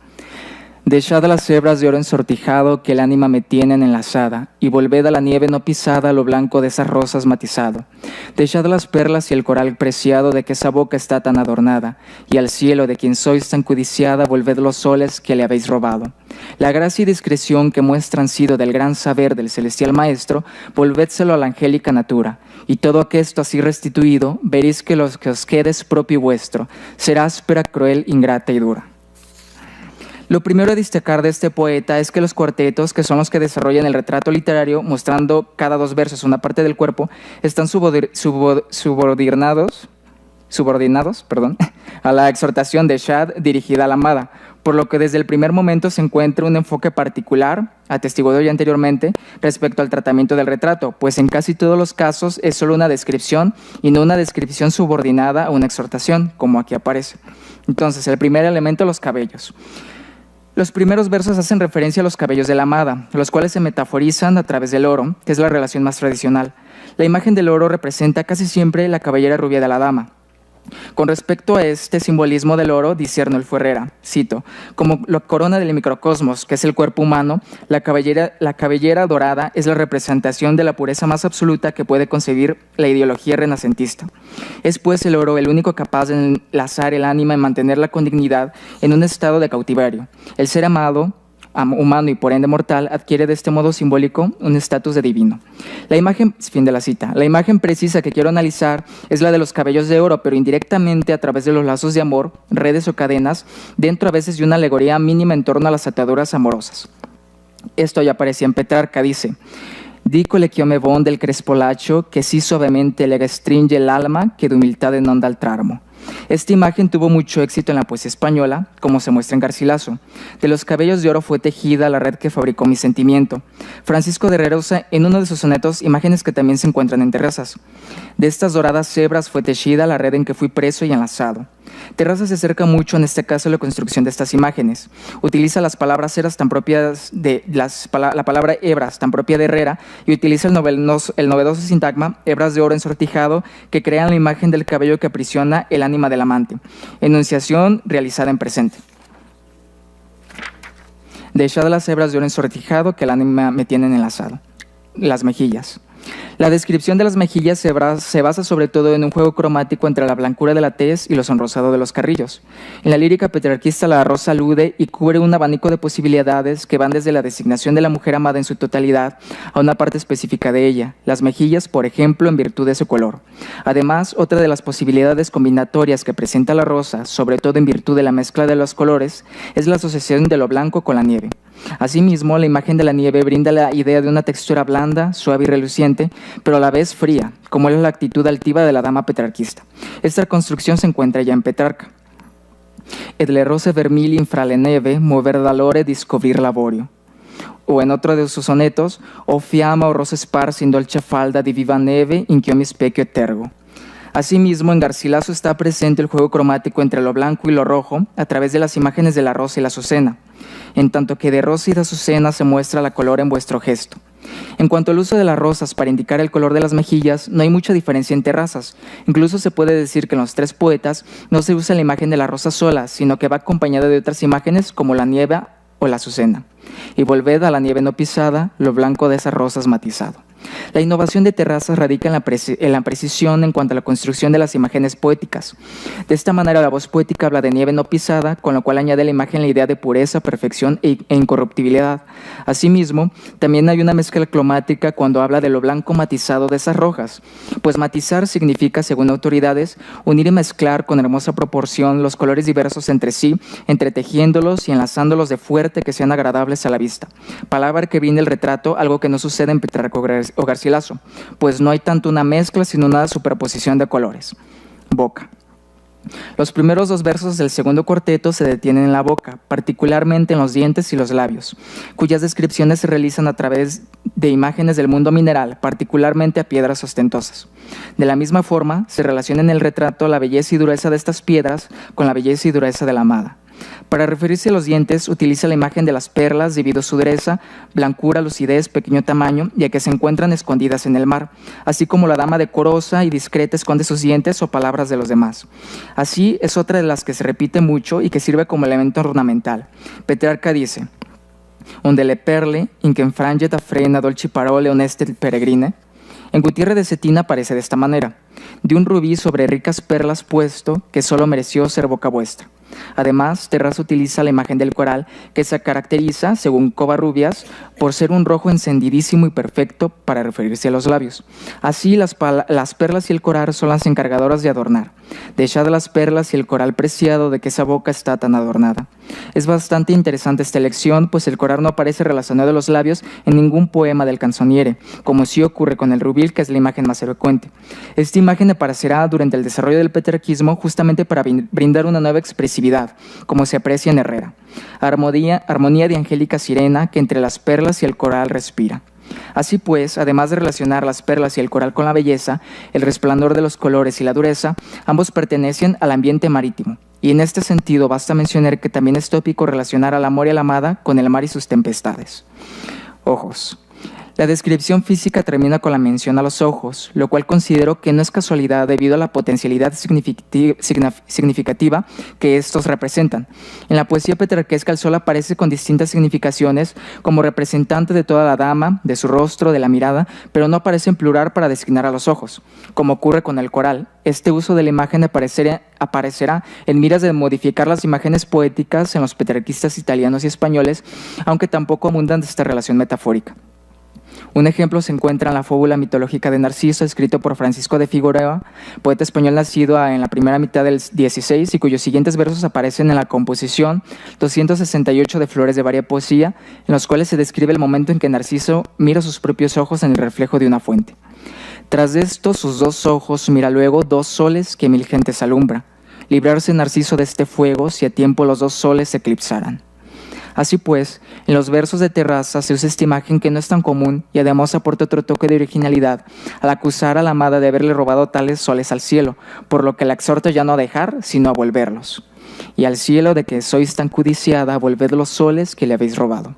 Dejad a las hebras de oro ensortijado que el ánima me tienen enlazada, y volved a la nieve no pisada lo blanco de esas rosas matizado. Dejad las perlas y el coral preciado de que esa boca está tan adornada, y al cielo de quien sois tan codiciada volved los soles que le habéis robado. La gracia y discreción que muestran sido del gran saber del celestial maestro, volvédselo a la angélica natura, y todo aquesto así restituido, veréis que los que os quede es propio y vuestro, será áspera, cruel, ingrata y dura. Lo primero a destacar de este poeta es que los cuartetos, que son los que desarrollan el retrato literario, mostrando cada dos versos una parte del cuerpo, están subordinados a la exhortación de Echad dirigida a la amada, por lo que desde el primer momento se encuentra un enfoque particular, atestiguado ya anteriormente, respecto al tratamiento del retrato, pues en casi todos los casos es solo una descripción y no una descripción subordinada a una exhortación, como aquí aparece. Entonces, el primer elemento, los cabellos. Los primeros versos hacen referencia a los cabellos de la amada, los cuales se metaforizan a través del oro, que es la relación más tradicional. La imagen del oro representa casi siempre la cabellera rubia de la dama. Con respecto a este simbolismo del oro, dice Arnulfo Ferrera, cito: como la corona del microcosmos, que es el cuerpo humano, la cabellera dorada es la representación de la pureza más absoluta que puede concebir la ideología renacentista. Es pues el oro el único capaz de enlazar el ánima y mantenerla con dignidad en un estado de cautiverio. El ser amado, humano y por ende mortal, adquiere de este modo simbólico un estatus de divino. La imagen, fin de la cita, la imagen precisa que quiero analizar es la de los cabellos de oro, pero indirectamente a través de los lazos de amor, redes o cadenas, dentro a veces de una alegoría mínima en torno a las ataduras amorosas. Esto ya aparecía en Petrarca, dice: dícole que yo me von del crespolacho, que sí suavemente le restringe el alma, que de humildad non da el trarmo. Esta imagen tuvo mucho éxito en la poesía española, como se muestra en Garcilaso. De los cabellos de oro fue tejida la red que fabricó mi sentimiento. Francisco de Herrera usa en uno de sus sonetos imágenes que también se encuentran en Terrazas. De estas doradas hebras fue tejida la red en que fui preso y enlazado. Terrazas se acerca mucho en este caso a la construcción de estas imágenes. Utiliza las palabras hebras tan propias de la palabra hebras tan propia de Herrera y utiliza el novedoso sintagma hebras de oro ensortijado que crean la imagen del cabello que aprisiona el ánima del amante. Enunciación realizada en presente. Dejad las hebras de oro ensortijado que el ánima me tienen enlazado. Las mejillas. La descripción de las mejillas se basa sobre todo en un juego cromático entre la blancura de la tez y lo sonrosado de los carrillos. En la lírica petrarquista la rosa alude y cubre un abanico de posibilidades que van desde la designación de la mujer amada en su totalidad a una parte específica de ella, las mejillas, por ejemplo, en virtud de su color. Además, otra de las posibilidades combinatorias que presenta la rosa, sobre todo en virtud de la mezcla de los colores, es la asociación de lo blanco con la nieve. Asimismo, la imagen de la nieve brinda la idea de una textura blanda, suave y reluciente, pero a la vez fría, como es la actitud altiva de la dama petrarquista. Esta construcción se encuentra ya en Petrarca. Ed le rose vermili fra le neve, mover d'alore discovrir laborio. O en otro de sus sonetos, o fiamma o rose sparsi in dolce falda di viva neve, in che mi specchio tergo. Asimismo, en Garcilaso está presente el juego cromático entre lo blanco y lo rojo a través de las imágenes de la rosa y la azucena, en tanto que de rosa y de azucena se muestra la color en vuestro gesto. En cuanto al uso de las rosas para indicar el color de las mejillas, no hay mucha diferencia entre razas. Incluso se puede decir que en los tres poetas no se usa la imagen de la rosa sola, sino que va acompañada de otras imágenes como la nieve o la azucena. Y volved a la nieve no pisada, lo blanco de esas rosas matizado. La innovación de Terrazas radica en la precisión en cuanto a la construcción de las imágenes poéticas. De esta manera, la voz poética habla de nieve no pisada, con lo cual añade a la imagen la idea de pureza, perfección e incorruptibilidad. Asimismo, también hay una mezcla cromática cuando habla de lo blanco matizado de esas rojas, pues matizar significa, según autoridades, unir y mezclar con hermosa proporción los colores diversos entre sí, entretejiéndolos y enlazándolos de fuerte que sean agradables a la vista. Palabra que viene el retrato, algo que no sucede en Petrarca o Garcilaso, pues no hay tanto una mezcla sino una superposición de colores. Boca. Los primeros dos versos del segundo cuarteto se detienen en la boca, particularmente en los dientes y los labios, cuyas descripciones se realizan a través de imágenes del mundo mineral, particularmente a piedras ostentosas. De la misma forma, se relaciona en el retrato la belleza y dureza de estas piedras con la belleza y dureza de la amada. Para referirse a los dientes, utiliza la imagen de las perlas debido a su dureza, blancura, lucidez, pequeño tamaño, ya que se encuentran escondidas en el mar, así como la dama decorosa y discreta esconde sus dientes o palabras de los demás. Así es otra de las que se repite mucho y que sirve como elemento ornamental. Petrarca dice: «Onde le perle, in che infranget a frena dolci parole oneste peregrine». En Gutiérrez de Cetina aparece de esta manera: «De un rubí sobre ricas perlas puesto, que solo mereció ser boca vuestra». Además, Terrazas utiliza la imagen del coral, que se caracteriza, según Covarrubias, por ser un rojo encendidísimo y perfecto para referirse a los labios. Así, las perlas y el coral son las encargadoras de adornar. Dejad las perlas y el coral preciado de que esa boca está tan adornada. Es bastante interesante esta elección, pues el coral no aparece relacionado a los labios en ningún poema del Canzoniere, como sí ocurre con el rubí, que es la imagen más elocuente. Esta imagen aparecerá durante el desarrollo del petrarquismo justamente para brindar una nueva expresividad, como se aprecia en Herrera. Armonía de angélica sirena que entre las perlas y el coral respira. Así pues, además de relacionar las perlas y el coral con la belleza, el resplandor de los colores y la dureza, ambos pertenecen al ambiente marítimo. Y en este sentido basta mencionar que también es tópico relacionar al amor y a la amada con el mar y sus tempestades. Ojos. La descripción física termina con la mención a los ojos, lo cual considero que no es casualidad debido a la potencialidad significativa que estos representan. En la poesía petrarquesca el sol aparece con distintas significaciones como representante de toda la dama, de su rostro, de la mirada, pero no aparece en plural para designar a los ojos. Como ocurre con el coral, este uso de la imagen aparecerá en miras de modificar las imágenes poéticas en los petrarquistas italianos y españoles, aunque tampoco abundan de esta relación metafórica. Un ejemplo se encuentra en la fábula mitológica de Narciso, escrito por Francisco de Figueroa, poeta español nacido en la primera mitad del XVI y cuyos siguientes versos aparecen en la composición 268 de Flores de Varia Poesía, en los cuales se describe el momento en que Narciso mira sus propios ojos en el reflejo de una fuente. Tras esto, sus dos ojos mira luego dos soles que mil gentes alumbra. librarse Narciso de este fuego si a tiempo los dos soles se eclipsaran. Así pues, en los versos de Terrazas se usa esta imagen que no es tan común y además aporta otro toque de originalidad al acusar a la amada de haberle robado tales soles al cielo, por lo que la exhorta ya no a dejar, sino a volverlos. Y al cielo de que sois tan codiciada, volved los soles que le habéis robado.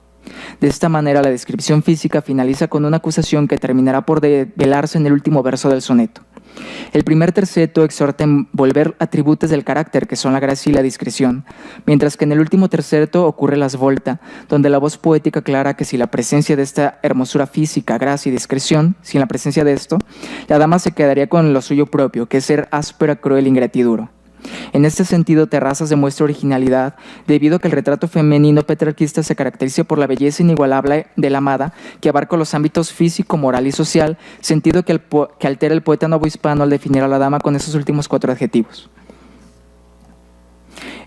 De esta manera, la descripción física finaliza con una acusación que terminará por develarse en el último verso del soneto. El primer terceto exhorta a volver atributos del carácter, que son la gracia y la discreción, mientras que en el último terceto ocurre la svolta, donde la voz poética aclara que sin la presencia de esta hermosura física, gracia y discreción, sin la presencia de esto, la dama se quedaría con lo suyo propio, que es ser áspera, cruel, ingrata y duro. En este sentido, Terrazas demuestra originalidad debido a que el retrato femenino petrarquista se caracteriza por la belleza inigualable de la amada, que abarca los ámbitos físico, moral y social, sentido que altera el poeta novohispano al definir a la dama con esos últimos 4 adjetivos.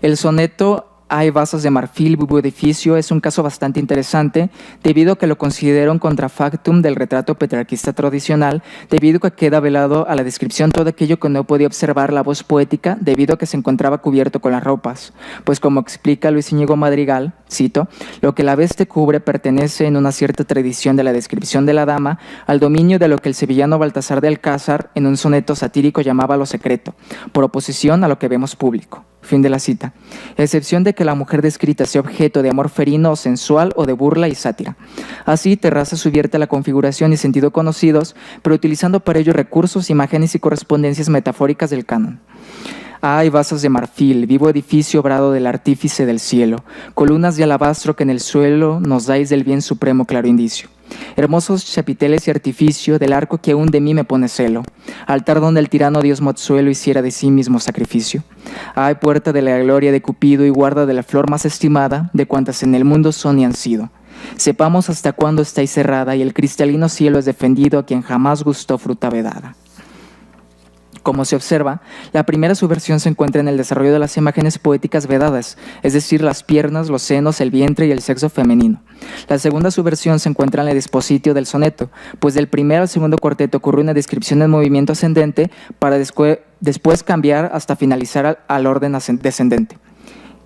El soneto Hay basas de marfil, vivo edificio es un caso bastante interesante debido a que lo considera un contrafactum del retrato petrarquista tradicional, debido a que queda velado a la descripción todo aquello que no podía observar la voz poética debido a que se encontraba cubierto con las ropas, pues como explica Luis Íñigo Madrigal, cito, lo que la veste cubre pertenece en una cierta tradición de la descripción de la dama al dominio de lo que el sevillano Baltasar de Alcázar en un soneto satírico llamaba lo secreto, por oposición a lo que vemos público. Fin de la cita. Excepción de que la mujer descrita sea objeto de amor ferino o sensual o de burla y sátira. Así, Terrazas subvierte la configuración y sentido conocidos, pero utilizando para ello recursos, imágenes y correspondencias metafóricas del canon. Hay vasos de marfil, vivo edificio obrado del artífice del cielo, columnas de alabastro que en el suelo nos dais del bien supremo claro indicio. Hermosos chapiteles y artificio del arco que aún de mí me pone celo, altar donde el tirano Dios Mozuelo hiciera de sí mismo sacrificio. Ay, puerta de la gloria de Cupido y guarda de la flor más estimada de cuantas en el mundo son y han sido. Sepamos hasta cuándo estáis cerrada y el cristalino cielo es defendido a quien jamás gustó fruta vedada. Como se observa, la primera subversión se encuentra en el desarrollo de las imágenes poéticas vedadas, es decir, las piernas, los senos, el vientre y el sexo femenino. La segunda subversión se encuentra en el dispositio del soneto, pues del primero al segundo cuarteto ocurre una descripción en movimiento ascendente para después cambiar hasta finalizar al orden descendente.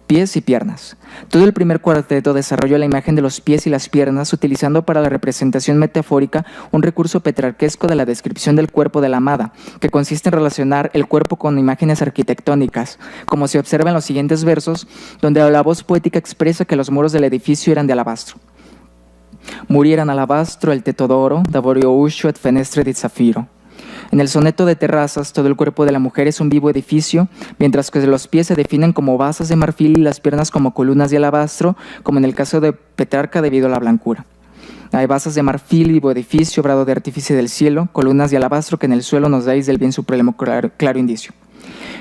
Pies y piernas. Todo el primer cuarteto desarrolla la imagen de los pies y las piernas utilizando para la representación metafórica un recurso petrarquesco de la descripción del cuerpo de la amada, que consiste en relacionar el cuerpo con imágenes arquitectónicas, como se observa en los siguientes versos, donde la voz poética expresa que los muros del edificio eran de alabastro. Murieran alabastro el teto d'oro, d'avorio uscio et fenestre di zafiro. En el soneto de Terrazas, todo el cuerpo de la mujer es un vivo edificio, mientras que los pies se definen como basas de marfil y las piernas como columnas de alabastro, como en el caso de Petrarca debido a la blancura. Hay basas de marfil, vivo edificio, obrado de artífice del cielo, columnas de alabastro que en el suelo nos dais del bien supremo claro indicio.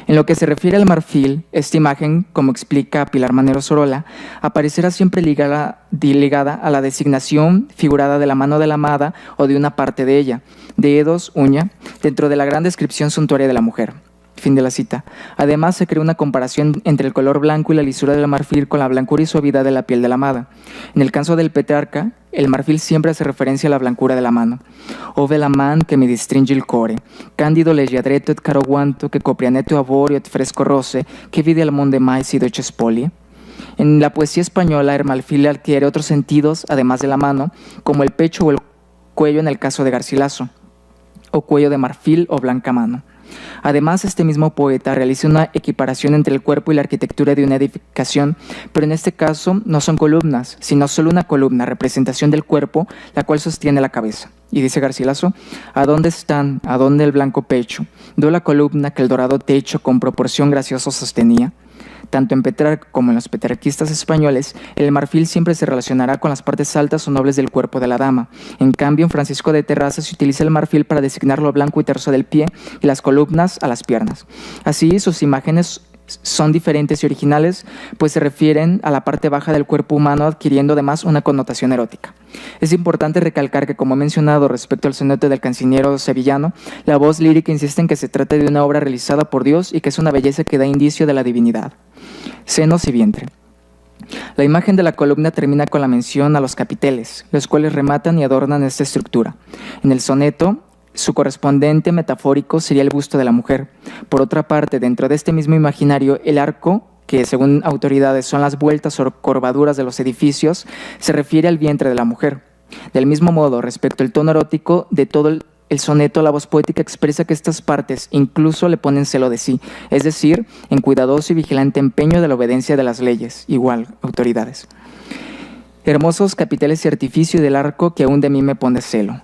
En lo que se refiere al marfil, esta imagen, como explica Pilar Manero Sorolla, aparecerá siempre ligada a la designación figurada de la mano de la amada o de una parte de ella, dedos, uña, dentro de la gran descripción suntuaria de la mujer. Fin de la cita. Además, se crea una comparación entre el color blanco y la lisura del marfil con la blancura y suavidad de la piel de la amada. En el caso del Petrarca, el marfil siempre hace referencia a la blancura de la mano. Ove la man que mi distringe il core, candido leggiadretto et caro guanto, che coprianetto avorio et fresco roce, che vide al monde mai sido spolie. En la poesía española, el marfil adquiere otros sentidos, además de la mano, como el pecho o el cuello en el caso de Garcilaso, o cuello de marfil o blanca mano. Además, este mismo poeta realiza una equiparación entre el cuerpo y la arquitectura de una edificación, pero en este caso no son columnas, sino solo una columna, representación del cuerpo, la cual sostiene la cabeza. Y dice Garcilaso, ¿a dónde están, a dónde el blanco pecho? ¿Do la columna que el dorado techo con proporción gracioso sostenía? Tanto en Petrarca como en los petrarquistas españoles, el marfil siempre se relacionará con las partes altas o nobles del cuerpo de la dama. En cambio, en Francisco de Terrazas se utiliza el marfil para designar lo blanco y terso del pie y las columnas a las piernas. Así, sus imágenes son diferentes y originales, pues se refieren a la parte baja del cuerpo humano, adquiriendo además una connotación erótica. Es importante recalcar que, como he mencionado respecto al soneto del cancinero sevillano, la voz lírica insiste en que se trata de una obra realizada por Dios y que es una belleza que da indicio de la divinidad. Senos y vientre. La imagen de la columna termina con la mención a los capiteles, los cuales rematan y adornan esta estructura. En el soneto, su correspondiente metafórico sería el busto de la mujer. Por otra parte, dentro de este mismo imaginario, el arco, que según autoridades son las vueltas o curvaduras de los edificios, se refiere al vientre de la mujer. Del mismo modo, respecto al tono erótico de todo el soneto, la voz poética expresa que estas partes incluso le ponen celo de sí, es decir, en cuidadoso y vigilante empeño de la obediencia de las leyes, igual, autoridades. Hermosos capiteles y artificio del arco que aún de mí me pone celo.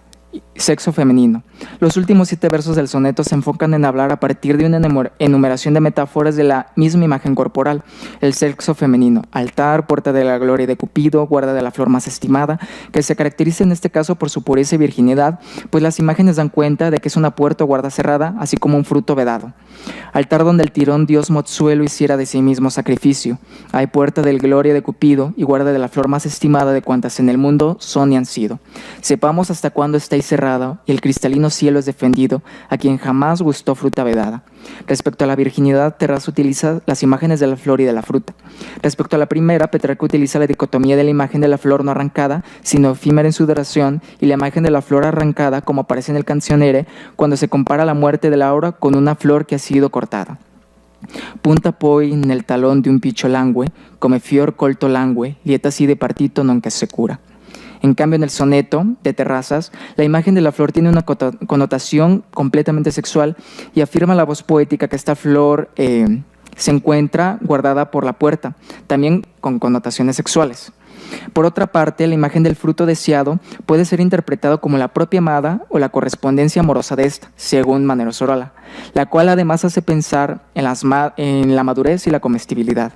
Sexo femenino. Los últimos 7 versos del soneto se enfocan en hablar a partir de una enumeración de metáforas de la misma imagen corporal, el sexo femenino, altar, puerta de la gloria de Cupido, guarda de la flor más estimada, que se caracteriza en este caso por su pureza y virginidad, pues las imágenes dan cuenta de que es una puerta o guarda cerrada, así como un fruto vedado. Altar donde el tirón dios Mozuelo hiciera de sí mismo sacrificio. Hay puerta del gloria de Cupido y guarda de la flor más estimada de cuantas en el mundo son y han sido. Sepamos hasta cuándo estáis cerrado y el cristalino cielo es defendido a quien jamás gustó fruta vedada. Respecto a la virginidad, Terraza utiliza las imágenes de la flor y de la fruta. Respecto a la primera, Petrarca utiliza la dicotomía de la imagen de la flor no arrancada, sino efímera en su duración, y la imagen de la flor arrancada, como aparece en el Cancionere, cuando se compara la muerte de Laura con una flor que ha sido cortada. Punta poi nel talón de un picho langue, come fior colto langue, lieta si de partito non che se cura. En cambio, en el soneto de Terrazas, la imagen de la flor tiene una connotación completamente sexual y afirma la voz poética que esta flor se encuentra guardada por la puerta, también con connotaciones sexuales. Por otra parte, la imagen del fruto deseado puede ser interpretado como la propia amada o la correspondencia amorosa de esta, según Manero Sorolla, la cual además hace pensar en la madurez y la comestibilidad.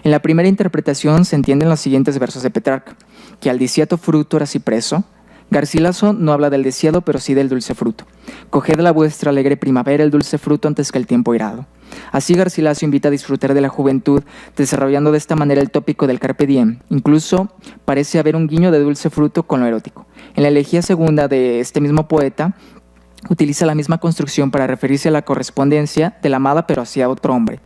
En la primera interpretación se entienden los siguientes versos de Petrarca: que al diciato fruto era cipreso. Garcilaso no habla del deseado, pero sí del dulce fruto. Coged la vuestra alegre primavera el dulce fruto antes que el tiempo irado. Así Garcilaso invita a disfrutar de la juventud, desarrollando de esta manera el tópico del carpe diem. Incluso parece haber un guiño de dulce fruto con lo erótico. En la elegía segunda de este mismo poeta, utiliza la misma construcción para referirse a la correspondencia de la amada pero hacia otro hombre.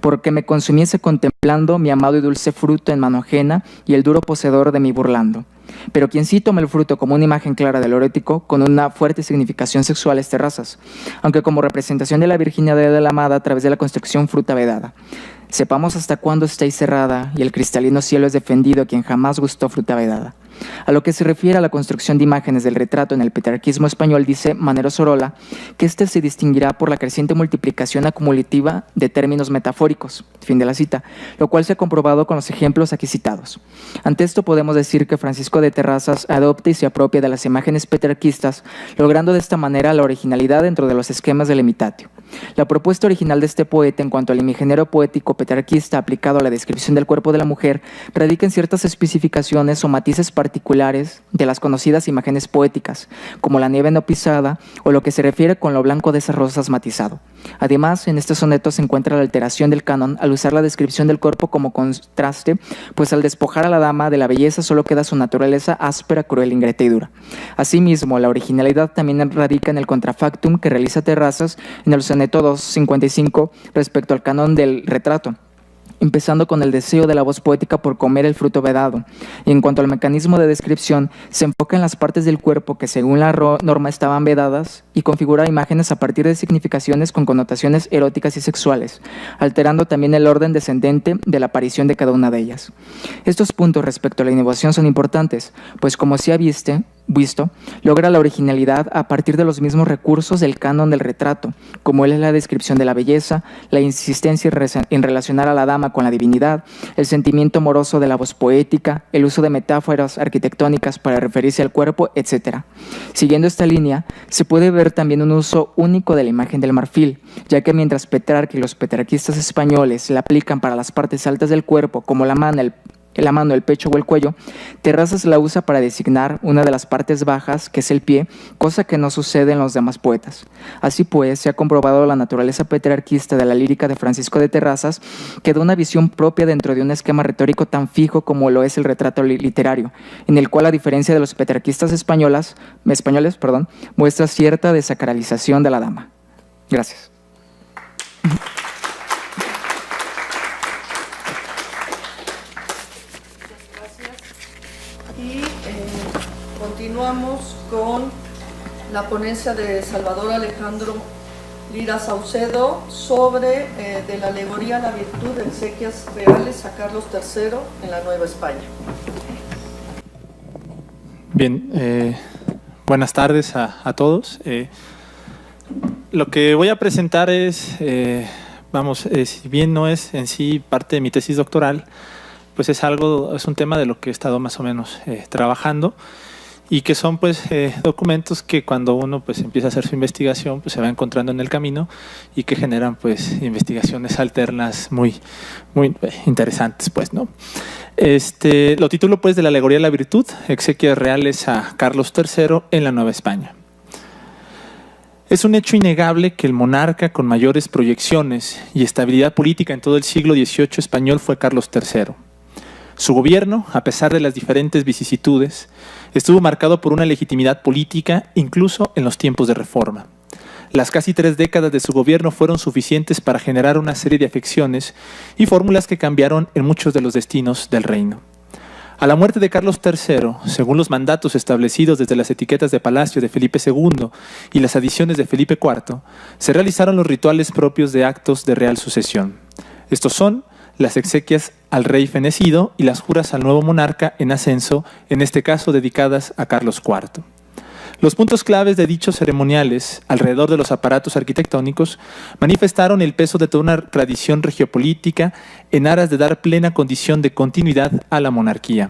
Porque me consumiese contemplando mi amado y dulce fruto en mano ajena y el duro poseedor de mí burlando. Pero quien sí toma el fruto como una imagen clara de lo erótico, con una fuerte significación sexual, es Terrazas, aunque como representación de la virginidad de la amada a través de la construcción fruta vedada. Sepamos hasta cuándo estáis cerrada y el cristalino cielo es defendido a quien jamás gustó fruta vedada. A lo que se refiere a la construcción de imágenes del retrato en el petrarquismo español, dice Manero Sorolla que éste se distinguirá por la creciente multiplicación acumulativa de términos metafóricos, fin de la cita, lo cual se ha comprobado con los ejemplos aquí citados. Ante esto podemos decir que Francisco de Terrazas adopta y se apropia de las imágenes petrarquistas, logrando de esta manera la originalidad dentro de los esquemas del imitatio. La propuesta original de este poeta en cuanto al imaginero poético petrarquista aplicado a la descripción del cuerpo de la mujer radica en ciertas especificaciones o matices particulares de las conocidas imágenes poéticas, como la nieve no pisada o lo que se refiere con lo blanco de esas rosas matizado. Además, en este soneto se encuentra la alteración del canon al usar la descripción del cuerpo como contraste, pues al despojar a la dama de la belleza solo queda su naturaleza áspera, cruel, ingrata y dura. Asimismo, la originalidad también radica en el contrafactum que realiza Terrazas en el soneto 255 respecto al canon del retrato, empezando con el deseo de la voz poética por comer el fruto vedado. Y en cuanto al mecanismo de descripción, se enfoca en las partes del cuerpo que según la norma estaban vedadas y configura imágenes a partir de significaciones con connotaciones eróticas y sexuales, alterando también el orden descendente de la aparición de cada una de ellas. Estos puntos respecto a la innovación son importantes, pues como se ha visto, logra la originalidad a partir de los mismos recursos del canon del retrato, como es la descripción de la belleza, la insistencia en relacionar a la dama con la divinidad, el sentimiento amoroso de la voz poética, el uso de metáforas arquitectónicas para referirse al cuerpo, etc. Siguiendo esta línea, se puede ver también un uso único de la imagen del marfil, ya que mientras Petrarca y los petrarquistas españoles la aplican para las partes altas del cuerpo, como la mano, el pecho o el cuello, Terrazas la usa para designar una de las partes bajas, que es el pie, cosa que no sucede en los demás poetas. Así pues, se ha comprobado la naturaleza petrarquista de la lírica de Francisco de Terrazas, que da una visión propia dentro de un esquema retórico tan fijo como lo es el retrato literario, en el cual, a diferencia de los petrarquistas españoles, muestra cierta desacralización de la dama. Gracias. Continuamos con la ponencia de Salvador Alejandro Lira Saucedo sobre de la alegoría a la virtud de exequias reales a Carlos III en la Nueva España. Bien, buenas tardes a todos. Lo que voy a presentar es, si bien no es en sí parte de mi tesis doctoral, pues es un tema de lo que he estado más o menos trabajando, y que son pues documentos que cuando uno pues empieza a hacer su investigación pues se va encontrando en el camino y que generan pues investigaciones alternas muy interesantes, pues, ¿no? Lo titulo pues de la alegoría de la virtud, exequias reales a Carlos III en la Nueva España. Es un hecho innegable que el monarca con mayores proyecciones y estabilidad política en todo el siglo XVIII español fue Carlos III. Su gobierno, a pesar de las diferentes vicisitudes, estuvo marcado por una legitimidad política incluso en los tiempos de reforma. Las casi 3 décadas de su gobierno fueron suficientes para generar una serie de afecciones y fórmulas que cambiaron en muchos de los destinos del reino. A la muerte de Carlos III, según los mandatos establecidos desde las etiquetas de palacio de Felipe II y las adiciones de Felipe IV, se realizaron los rituales propios de actos de real sucesión. Estos son las exequias al rey fenecido y las juras al nuevo monarca en ascenso, en este caso dedicadas a Carlos IV. Los puntos claves de dichos ceremoniales, alrededor de los aparatos arquitectónicos, manifestaron el peso de toda una tradición regiopolítica en aras de dar plena condición de continuidad a la monarquía.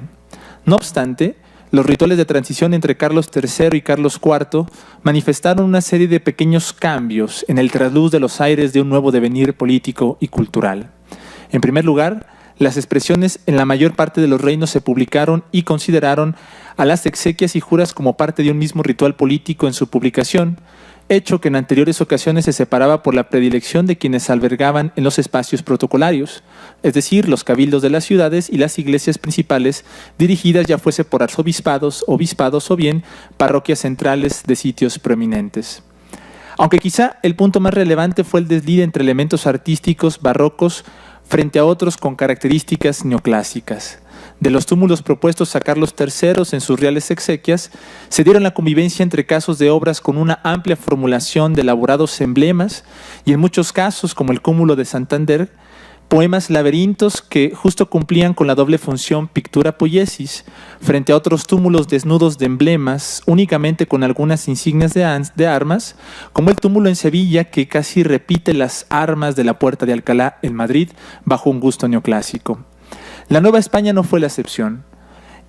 No obstante, los rituales de transición entre Carlos III y Carlos IV manifestaron una serie de pequeños cambios en el trasluz de los aires de un nuevo devenir político y cultural. En primer lugar, las expresiones en la mayor parte de los reinos se publicaron y consideraron a las exequias y juras como parte de un mismo ritual político en su publicación, hecho que en anteriores ocasiones se separaba por la predilección de quienes albergaban en los espacios protocolarios, es decir, los cabildos de las ciudades y las iglesias principales dirigidas ya fuese por arzobispados, obispados o bien parroquias centrales de sitios prominentes. Aunque quizá el punto más relevante fue el desliz entre elementos artísticos barrocos frente a otros con características neoclásicas. De los túmulos propuestos a Carlos III en sus reales exequias, se dieron la convivencia entre casos de obras con una amplia formulación de elaborados emblemas y en muchos casos, como el cúmulo de Santander, poemas laberintos que justo cumplían con la doble función pictura-poiesis, frente a otros túmulos desnudos de emblemas, únicamente con algunas insignias de armas, como el túmulo en Sevilla, que casi repite las armas de la Puerta de Alcalá en Madrid, bajo un gusto neoclásico. La Nueva España no fue la excepción.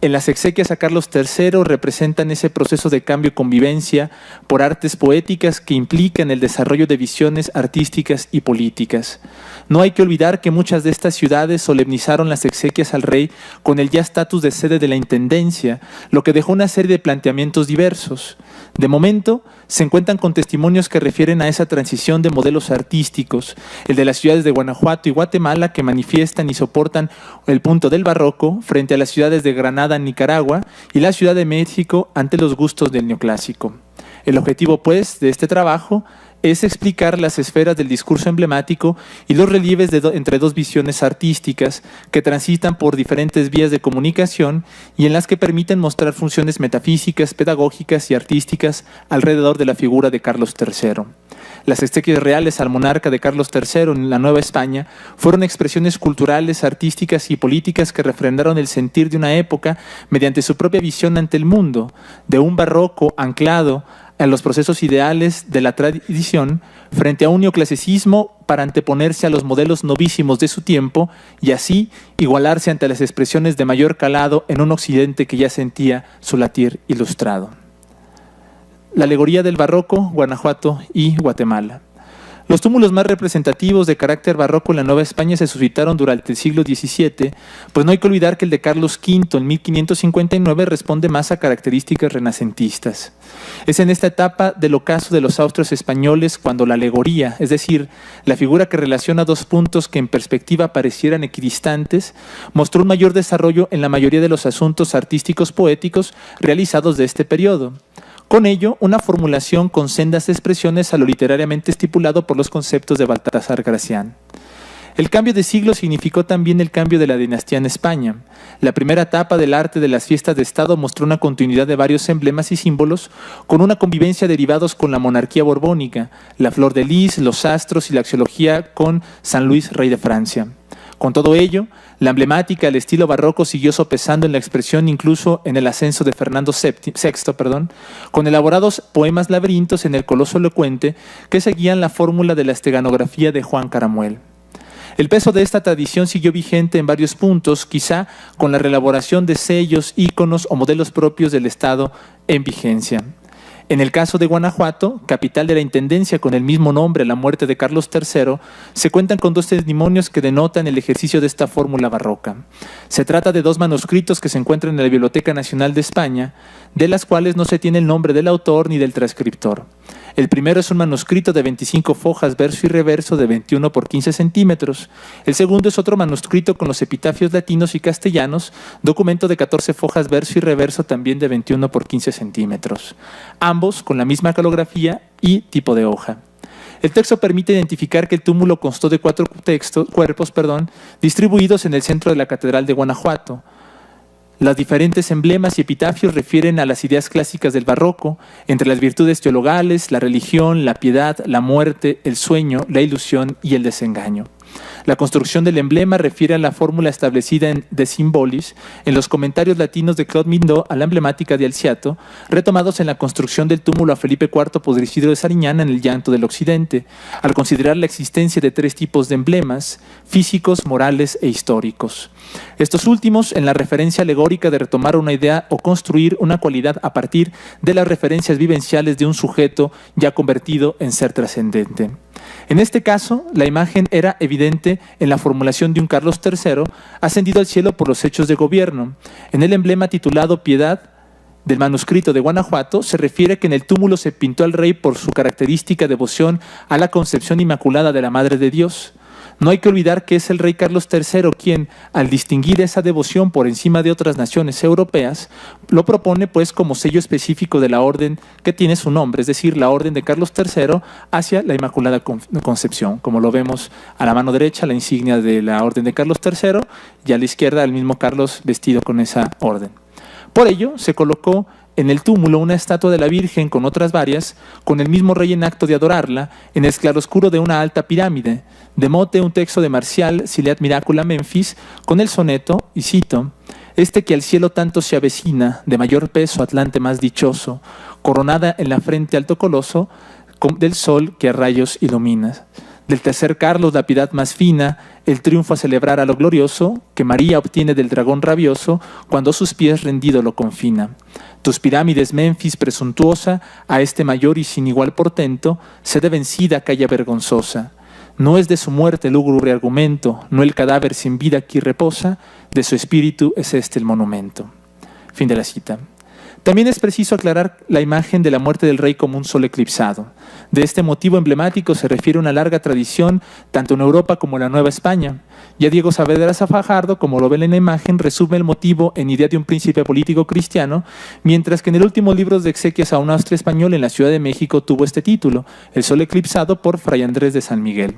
En las exequias a Carlos III representan ese proceso de cambio y convivencia por artes poéticas que implican el desarrollo de visiones artísticas y políticas. No hay que olvidar que muchas de estas ciudades solemnizaron las exequias al rey con el ya estatus de sede de la intendencia, lo que dejó una serie de planteamientos diversos. De momento, se encuentran con testimonios que refieren a esa transición de modelos artísticos, el de las ciudades de Guanajuato y Guatemala, que manifiestan y soportan el punto del barroco frente a las ciudades de Granada, Nicaragua, y la Ciudad de México ante los gustos del neoclásico. El objetivo, pues, de este trabajo es explicar las esferas del discurso emblemático y los relieves entre dos visiones artísticas que transitan por diferentes vías de comunicación y en las que permiten mostrar funciones metafísicas, pedagógicas y artísticas alrededor de la figura de Carlos III. Las exequias reales al monarca de Carlos III en la Nueva España fueron expresiones culturales, artísticas y políticas que refrendaron el sentir de una época mediante su propia visión ante el mundo, de un barroco anclado a los procesos ideales de la tradición frente a un neoclasicismo para anteponerse a los modelos novísimos de su tiempo y así igualarse ante las expresiones de mayor calado en un occidente que ya sentía su latir ilustrado. La alegoría del barroco, Guanajuato y Guatemala. Los túmulos más representativos de carácter barroco en la Nueva España se suscitaron durante el siglo XVII, pues no hay que olvidar que el de Carlos V en 1559 responde más a características renacentistas. Es en esta etapa del ocaso de los austrios españoles cuando la alegoría, es decir, la figura que relaciona dos puntos que en perspectiva parecieran equidistantes, mostró un mayor desarrollo en la mayoría de los asuntos artísticos poéticos realizados de este periodo. Con ello, una formulación con sendas expresiones a lo literariamente estipulado por los conceptos de Baltasar Gracián. El cambio de siglo significó también el cambio de la dinastía en España. La primera etapa del arte de las fiestas de Estado mostró una continuidad de varios emblemas y símbolos con una convivencia derivados con la monarquía borbónica, la flor de lis, los astros y la axiología con San Luis, rey de Francia. Con todo ello, la emblemática, el estilo barroco siguió sopesando en la expresión incluso en el ascenso de Fernando VI, con elaborados poemas laberintos en el coloso elocuente que seguían la fórmula de la esteganografía de Juan Caramuel. El peso de esta tradición siguió vigente en varios puntos, quizá con la reelaboración de sellos, íconos o modelos propios del Estado en vigencia. En el caso de Guanajuato, capital de la intendencia con el mismo nombre a la muerte de Carlos III, se cuentan con 2 testimonios que denotan el ejercicio de esta fórmula barroca. Se trata de 2 manuscritos que se encuentran en la Biblioteca Nacional de España, de las cuales no se tiene el nombre del autor ni del transcriptor. El primero es un manuscrito de 25 fojas, verso y reverso de 21 por 15 centímetros. El segundo es otro manuscrito con los epitafios latinos y castellanos, documento de 14 fojas, verso y reverso también de 21 por 15 centímetros. Ambos con la misma calografía y tipo de hoja. El texto permite identificar que el túmulo constó de 4 cuerpos, distribuidos en el centro de la Catedral de Guanajuato. Los diferentes emblemas y epitafios refieren a las ideas clásicas del barroco, entre las virtudes teologales, la religión, la piedad, la muerte, el sueño, la ilusión y el desengaño. La construcción del emblema refiere a la fórmula establecida en De Symbolis, en los comentarios latinos de Claude Mindot a la emblemática de Alciato, retomados en la construcción del túmulo a Felipe IV por Isidro de Sariñana en el Llanto del Occidente, al considerar la existencia de 3 tipos de emblemas, físicos, morales e históricos. Estos últimos en la referencia alegórica de retomar una idea o construir una cualidad a partir de las referencias vivenciales de un sujeto ya convertido en ser trascendente. En este caso, la imagen era evidente en la formulación de un Carlos III ascendido al cielo por los hechos de gobierno. En el emblema titulado Piedad del manuscrito de Guanajuato se refiere que en el túmulo se pintó al rey por su característica devoción a la concepción inmaculada de la Madre de Dios. No hay que olvidar que es el rey Carlos III quien, al distinguir esa devoción por encima de otras naciones europeas, lo propone pues como sello específico de la orden que tiene su nombre, es decir, la orden de Carlos III hacia la Inmaculada Concepción. Como lo vemos a la mano derecha, la insignia de la orden de Carlos III, y a la izquierda el mismo Carlos vestido con esa orden. Por ello, se colocó en el túmulo una estatua de la Virgen con otras varias, con el mismo rey en acto de adorarla, en el claroscuro de una alta pirámide. De mote un texto de Marcial, Sileat Miracula Memphis, con el soneto, y cito: «Este que al cielo tanto se avecina, de mayor peso Atlante más dichoso, coronada en la frente alto coloso, del sol que a rayos ilumina. Del tercer Carlos la piedad más fina, el triunfo a celebrar a lo glorioso, que María obtiene del dragón rabioso, cuando sus pies rendido lo confina. Tus pirámides, Memphis, presuntuosa, a este mayor y sin igual portento, sede vencida, calla vergonzosa. No es de su muerte lúgubre argumento, no el cadáver sin vida aquí reposa, de su espíritu es este el monumento». Fin de la cita. También es preciso aclarar la imagen de la muerte del rey como un sol eclipsado. De este motivo emblemático se refiere una larga tradición tanto en Europa como en la Nueva España. Ya Diego Saavedra Fajardo, como lo ven en la imagen, resume el motivo en Idea de un príncipe político cristiano, mientras que en el último libro de exequias a un Austria español en la Ciudad de México tuvo este título, El sol eclipsado por Fray Andrés de San Miguel.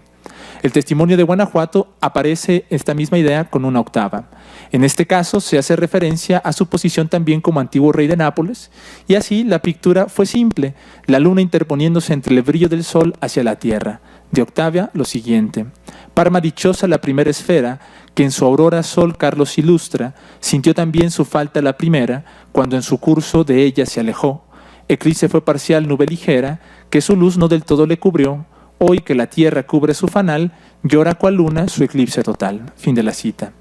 El testimonio de Guanajuato aparece esta misma idea con una octava. En este caso se hace referencia a su posición también como antiguo rey de Nápoles, y así la pictura fue simple, la luna interponiéndose entre el brillo del sol hacia la tierra. De Octavia lo siguiente: «Parma dichosa la primera esfera, que en su aurora sol Carlos ilustra, sintió también su falta la primera, cuando en su curso de ella se alejó. Eclipse fue parcial nube ligera, que su luz no del todo le cubrió. Hoy que la tierra cubre su fanal, llora cual luna su eclipse total». Fin de la cita.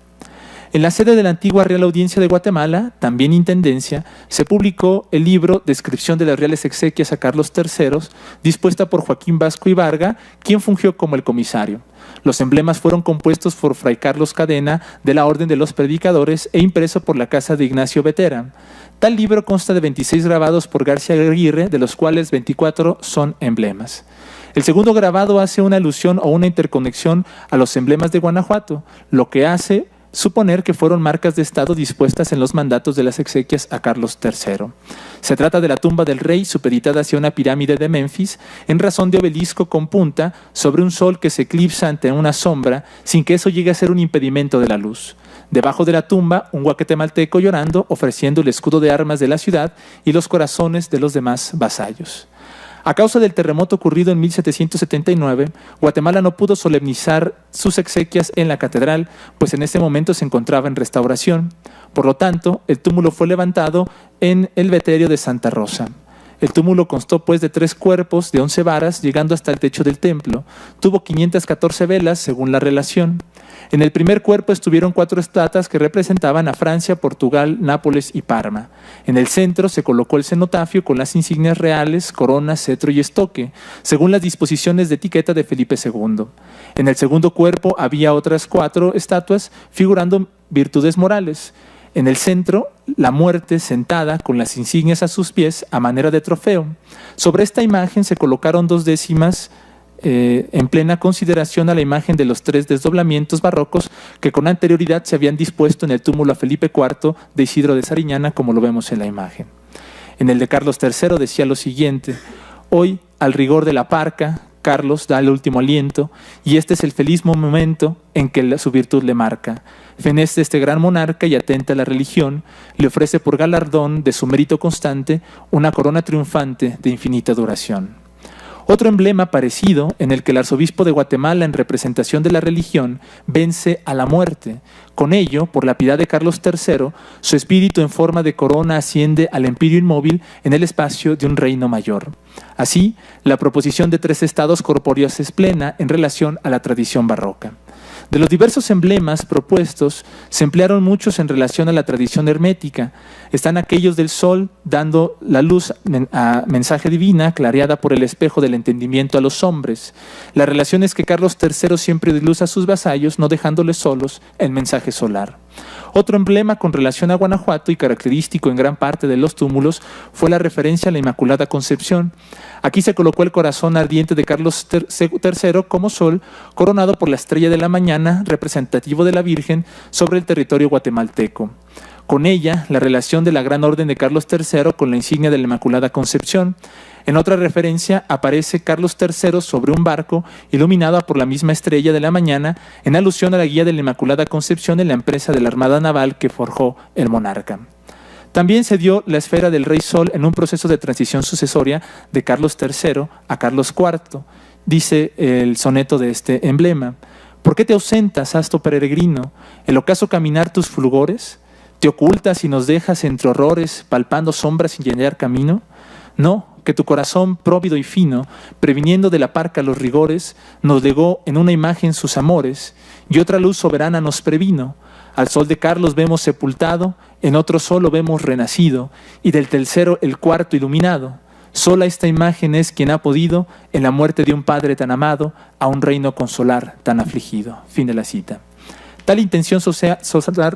En la sede de la antigua Real Audiencia de Guatemala, también intendencia, se publicó el libro Descripción de las Reales Exequias a Carlos III, dispuesta por Joaquín Vasco y Varga, quien fungió como el comisario. Los emblemas fueron compuestos por Fray Carlos Cadena de la Orden de los Predicadores e impreso por la casa de Ignacio Vetera. Tal libro consta de 26 grabados por García Aguirre, de los cuales 24 son emblemas. El segundo grabado hace una alusión o una interconexión a los emblemas de Guanajuato, lo que hace suponer que fueron marcas de Estado dispuestas en los mandatos de las exequias a Carlos III. Se trata de la tumba del rey supeditada hacia una pirámide de Menfis en razón de obelisco con punta sobre un sol que se eclipsa ante una sombra sin que eso llegue a ser un impedimento de la luz. Debajo de la tumba, un guatemalteco llorando, ofreciendo el escudo de armas de la ciudad y los corazones de los demás vasallos. A causa del terremoto ocurrido en 1779, Guatemala no pudo solemnizar sus exequias en la catedral, pues en ese momento se encontraba en restauración. Por lo tanto, el túmulo fue levantado en el veterio de Santa Rosa. El túmulo constó pues de 3 cuerpos de 11 varas, llegando hasta el techo del templo. Tuvo 514 velas, según la relación. En el primer cuerpo estuvieron 4 estatuas que representaban a Francia, Portugal, Nápoles y Parma. En el centro se colocó el cenotafio con las insignias reales, corona, cetro y estoque, según las disposiciones de etiqueta de Felipe II. En el segundo cuerpo había otras 4 estatuas figurando virtudes morales. En el centro, la muerte sentada con las insignias a sus pies a manera de trofeo. Sobre esta imagen se colocaron 2 décimas en plena consideración a la imagen de los 3 desdoblamientos barrocos que con anterioridad se habían dispuesto en el túmulo a Felipe IV de Isidro de Sariñana, como lo vemos en la imagen. En el de Carlos III decía lo siguiente: hoy, al rigor de la parca, Carlos da el último aliento, y este es el feliz momento en que su virtud le marca. Fenece este gran monarca y atenta a la religión, le ofrece por galardón de su mérito constante una corona triunfante de infinita duración. Otro emblema parecido, en el que el arzobispo de Guatemala, en representación de la religión, vence a la muerte. Con ello, por la piedad de Carlos III, su espíritu en forma de corona asciende al empirio inmóvil en el espacio de un reino mayor. Así, la proposición de 3 estados corpóreos es plena en relación a la tradición barroca. De los diversos emblemas propuestos, se emplearon muchos en relación a la tradición hermética. Están aquellos del sol dando la luz a mensaje divina, clareada por el espejo del entendimiento a los hombres. La relación es que Carlos III siempre dio luz a sus vasallos, no dejándoles solos el mensaje solar. Otro emblema con relación a Guanajuato y característico en gran parte de los túmulos fue la referencia a la Inmaculada Concepción. Aquí se colocó el corazón ardiente de Carlos III como sol, coronado por la estrella de la mañana, representativo de la Virgen, sobre el territorio guatemalteco. Con ella, la relación de la Gran Orden de Carlos III con la insignia de la Inmaculada Concepción. En otra referencia aparece Carlos III sobre un barco iluminado por la misma estrella de la mañana, en alusión a la guía de la Inmaculada Concepción en la empresa de la Armada Naval que forjó el monarca. También se dio la esfera del Rey Sol en un proceso de transición sucesoria de Carlos III a Carlos IV. Dice el soneto de este emblema: ¿por qué te ausentas, asto peregrino? ¿El ocaso caminar tus fulgores? ¿Te ocultas y nos dejas entre horrores, palpando sombras sin llenar camino? No, que tu corazón próvido y fino, previniendo de la parca los rigores, nos legó en una imagen sus amores, y otra luz soberana nos previno. Al sol de Carlos vemos sepultado, en otro sol lo vemos renacido, y del tercero el cuarto iluminado. Sola esta imagen es quien ha podido, en la muerte de un padre tan amado, a un reino consolar tan afligido. Fin de la cita. Tal intención social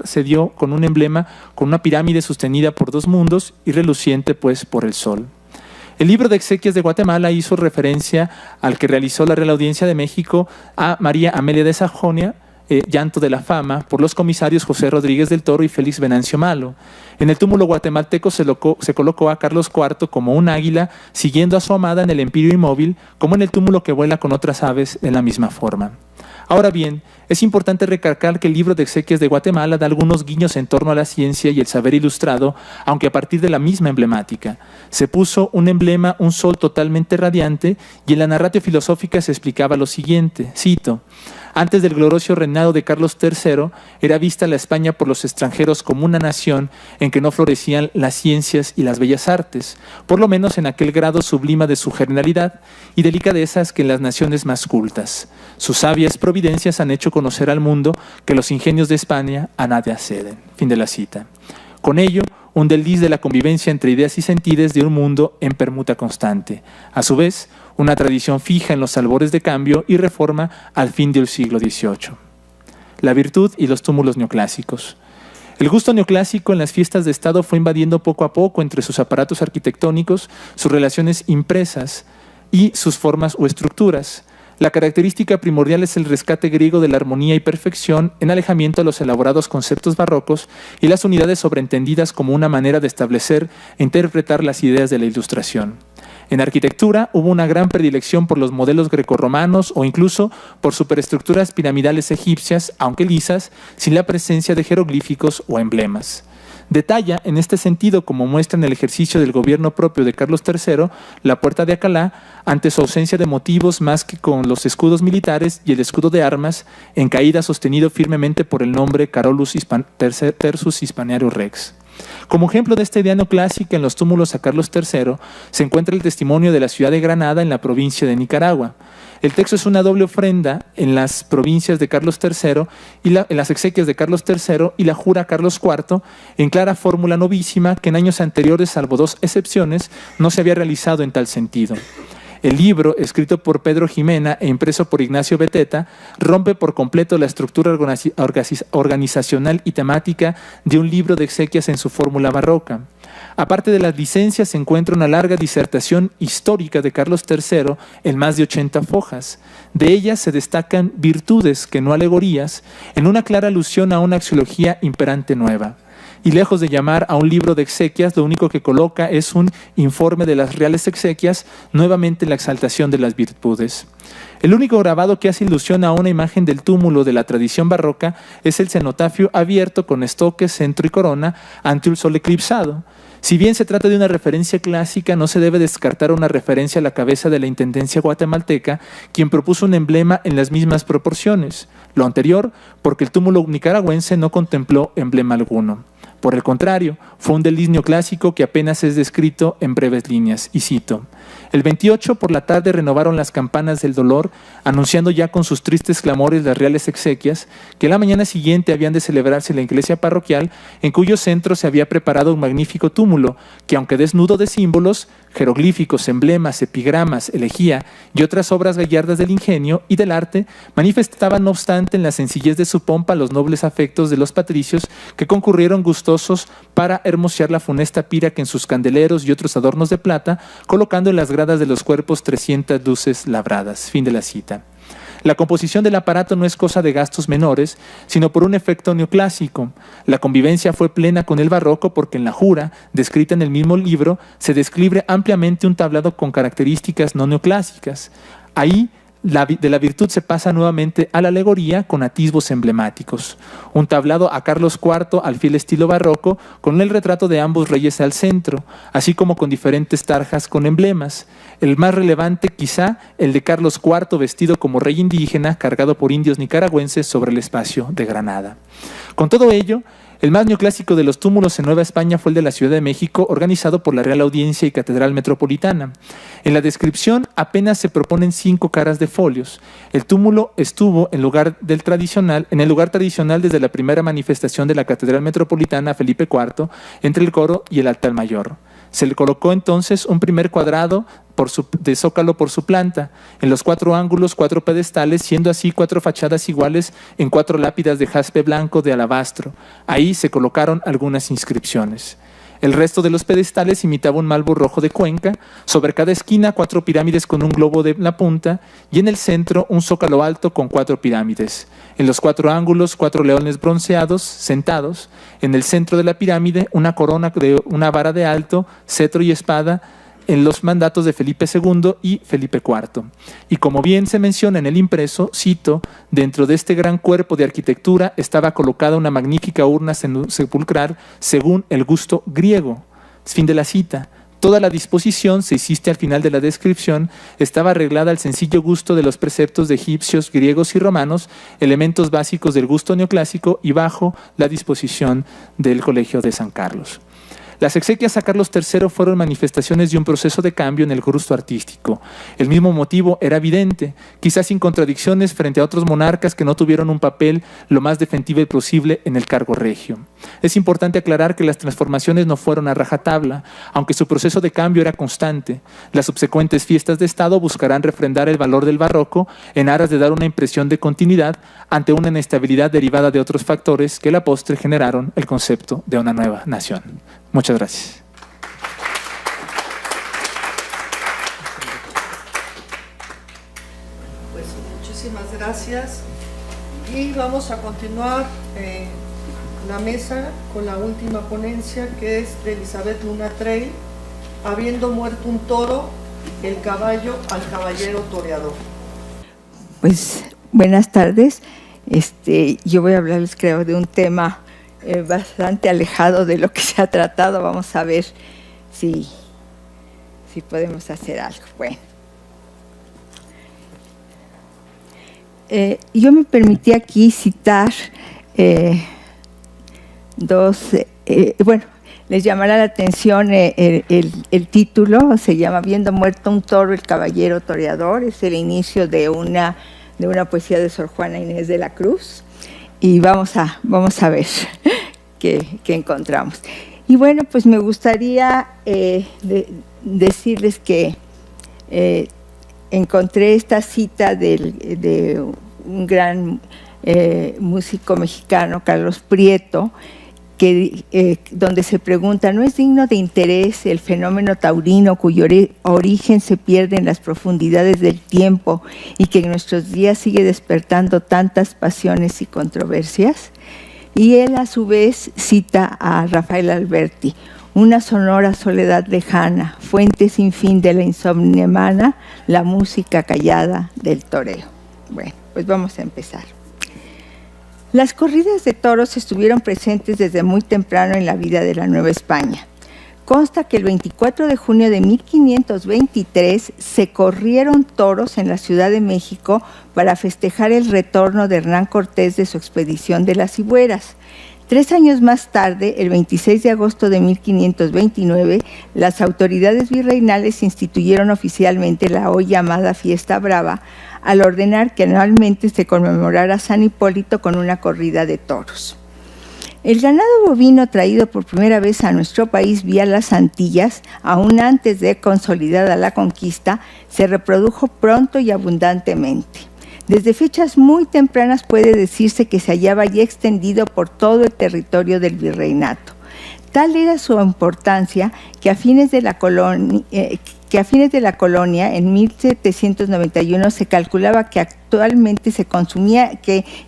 se dio con un emblema, con una pirámide sostenida por 2 mundos y reluciente pues por el sol. El libro de exequias de Guatemala hizo referencia al que realizó la Real Audiencia de México a María Amelia de Sajonia, Llanto de la Fama, por los comisarios José Rodríguez del Toro y Félix Venancio Malo. En el túmulo guatemalteco se colocó a Carlos IV como un águila, siguiendo a su amada en el empirio inmóvil, como en el túmulo que vuela con otras aves en la misma forma. Ahora bien, es importante recalcar que el libro de exequias de Guatemala da algunos guiños en torno a la ciencia y el saber ilustrado, aunque a partir de la misma emblemática. Se puso un emblema, un sol totalmente radiante, y en la narratio filosófica se explicaba lo siguiente, cito: antes del glorioso reinado de Carlos III, era vista la España por los extranjeros como una nación en que no florecían las ciencias y las bellas artes, por lo menos en aquel grado sublima de su generalidad y delicadezas que en las naciones más cultas. Sus sabias providencias han hecho conocer al mundo que los ingenios de España a nada ceden. Fin de la cita. Con ello, un desliz de la convivencia entre ideas y sentires de un mundo en permuta constante. A su vez, una tradición fija en los albores de cambio y reforma al fin del siglo XVIII. La virtud y los túmulos neoclásicos. El gusto neoclásico en las fiestas de Estado fue invadiendo poco a poco entre sus aparatos arquitectónicos, sus relaciones impresas y sus formas o estructuras. la característica primordial es el rescate griego de la armonía y perfección en alejamiento de los elaborados conceptos barrocos y las unidades sobreentendidas como una manera de establecer e interpretar las ideas de la Ilustración. En arquitectura hubo una gran predilección por los modelos grecorromanos o incluso por superestructuras piramidales egipcias, aunque lisas, sin la presencia de jeroglíficos o emblemas. Detalla, en este sentido, como muestra en el ejercicio del gobierno propio de Carlos III, la Puerta de Alcalá, ante su ausencia de motivos más que con los escudos militares y el escudo de armas, en caída sostenido firmemente por el nombre Carolus Tersus Hispaniarum Rex. Como ejemplo de esta idea neoclásica en los túmulos a Carlos III, se encuentra el testimonio de la ciudad de Granada en la provincia de Nicaragua. El texto es una doble ofrenda en las provincias de Carlos III y en las exequias de Carlos III y la jura a Carlos IV, en clara fórmula novísima que en años anteriores, salvo 2 excepciones, no se había realizado en tal sentido. El libro, escrito por Pedro Jimena e impreso por Ignacio Beteta, rompe por completo la estructura organizacional y temática de un libro de exequias en su fórmula barroca. Aparte de las licencias, se encuentra una larga disertación histórica de Carlos III en más de 80 fojas. De ellas se destacan virtudes, que no alegorías, en una clara alusión a una axiología imperante nueva. Y lejos de llamar a un libro de exequias, lo único que coloca es un informe de las reales exequias, nuevamente la exaltación de las virtudes. El único grabado que hace ilusión a una imagen del túmulo de la tradición barroca es el cenotafio abierto con estoque, centro y corona ante un sol eclipsado. Si bien se trata de una referencia clásica, no se debe descartar una referencia a la cabeza de la Intendencia guatemalteca, quien propuso un emblema en las mismas proporciones. Lo anterior, porque el túmulo nicaragüense no contempló emblema alguno. Por el contrario, fue un delirio clásico que apenas es descrito en breves líneas, y cito: el 28 por la tarde renovaron las campanas del dolor, anunciando ya con sus tristes clamores las reales exequias, que la mañana siguiente habían de celebrarse en la iglesia parroquial, en cuyo centro se había preparado un magnífico túmulo, que aunque desnudo de símbolos, jeroglíficos, emblemas, epigramas, elegía y otras obras gallardas del ingenio y del arte, manifestaban no obstante en la sencillez de su pompa los nobles afectos de los patricios que concurrieron gustosos para hermosear la funesta pira que en sus candeleros y otros adornos de plata, colocando en las gradas de los cuerpos 300 luces labradas. Fin de la cita. La composición del aparato no es cosa de gastos menores, sino por un efecto neoclásico. La convivencia fue plena con el barroco porque en la jura, descrita en el mismo libro, se describe ampliamente un tablado con características no neoclásicas. Ahí, de la virtud se pasa nuevamente a la alegoría con atisbos emblemáticos. Un tablado a Carlos IV al fiel estilo barroco, con el retrato de ambos reyes al centro, así como con diferentes tarjas con emblemas. El más relevante, quizá, el de Carlos IV vestido como rey indígena, cargado por indios nicaragüenses sobre el espacio de Granada. Con todo ello, el más neoclásico de los túmulos en Nueva España fue el de la Ciudad de México, organizado por la Real Audiencia y Catedral Metropolitana. En la descripción apenas se proponen 5 caras de folios. El túmulo estuvo en el lugar tradicional desde la primera manifestación de la Catedral Metropolitana Felipe IV, entre el coro y el altar mayor. Se le colocó entonces un primer cuadrado de zócalo por su planta, en los 4 ángulos 4 pedestales, siendo así 4 fachadas iguales en 4 lápidas de jaspe blanco de alabastro. Ahí se colocaron algunas inscripciones. El resto de los pedestales imitaba un malvo rojo de Cuenca, sobre cada esquina 4 pirámides con un globo de la punta y en el centro un zócalo alto con 4 pirámides. En los 4 ángulos 4 leones bronceados sentados, en el centro de la pirámide una corona de una vara de alto, cetro y espada, en los mandatos de Felipe II y Felipe IV. Y como bien se menciona en el impreso, cito, dentro de este gran cuerpo de arquitectura estaba colocada una magnífica urna sepulcral según el gusto griego. Fin de la cita. Toda la disposición, se insiste al final de la descripción, estaba arreglada al sencillo gusto de los preceptos de egipcios, griegos y romanos, elementos básicos del gusto neoclásico y bajo la disposición del Colegio de San Carlos. Las exequias a Carlos III fueron manifestaciones de un proceso de cambio en el gusto artístico. El mismo motivo era evidente, quizás sin contradicciones frente a otros monarcas que no tuvieron un papel lo más defendible posible en el cargo regio. Es importante aclarar que las transformaciones no fueron a rajatabla, aunque su proceso de cambio era constante. Las subsecuentes fiestas de Estado buscarán refrendar el valor del barroco en aras de dar una impresión de continuidad ante una inestabilidad derivada de otros factores que a la postre generaron el concepto de una nueva nación. Muchas gracias. Pues Gracias. Y vamos a continuar la mesa con la última ponencia, que es de Elizabeth Luna Trey, Habiendo muerto un toro, el caballo al caballero toreador. Pues buenas tardes. Yo voy a hablarles, creo, de un tema bastante alejado de lo que se ha tratado. Vamos a ver si podemos hacer algo. Bueno, yo me permití aquí citar les llamará la atención el título. Se llama Habiendo muerto un toro, el caballero toreador. Es el inicio de una poesía de Sor Juana Inés de la Cruz, y vamos a ver qué encontramos. Y bueno, pues me gustaría decirles que encontré esta cita de un gran músico mexicano, Carlos Prieto, donde se pregunta: ¿no es digno de interés el fenómeno taurino cuyo origen se pierde en las profundidades del tiempo y que en nuestros días sigue despertando tantas pasiones y controversias? Y él a su vez cita a Rafael Alberti: una sonora soledad lejana, fuente sin fin de la insomnio emana, la música callada del toreo. Bueno, pues vamos a empezar. Las corridas de toros estuvieron presentes desde muy temprano en la vida de la Nueva España. Consta que el 24 de junio de 1523 se corrieron toros en la Ciudad de México para festejar el retorno de Hernán Cortés de su expedición de las Cibueras. 3 años más tarde, el 26 de agosto de 1529, las autoridades virreinales instituyeron oficialmente la hoy llamada Fiesta Brava, al ordenar que anualmente se conmemorara San Hipólito con una corrida de toros. El ganado bovino traído por primera vez a nuestro país vía las Antillas, aún antes de consolidada la conquista, se reprodujo pronto y abundantemente. Desde fechas muy tempranas puede decirse que se hallaba ya extendido por todo el territorio del virreinato. Tal era su importancia que a fines de la colonia, en 1791, se calculaba que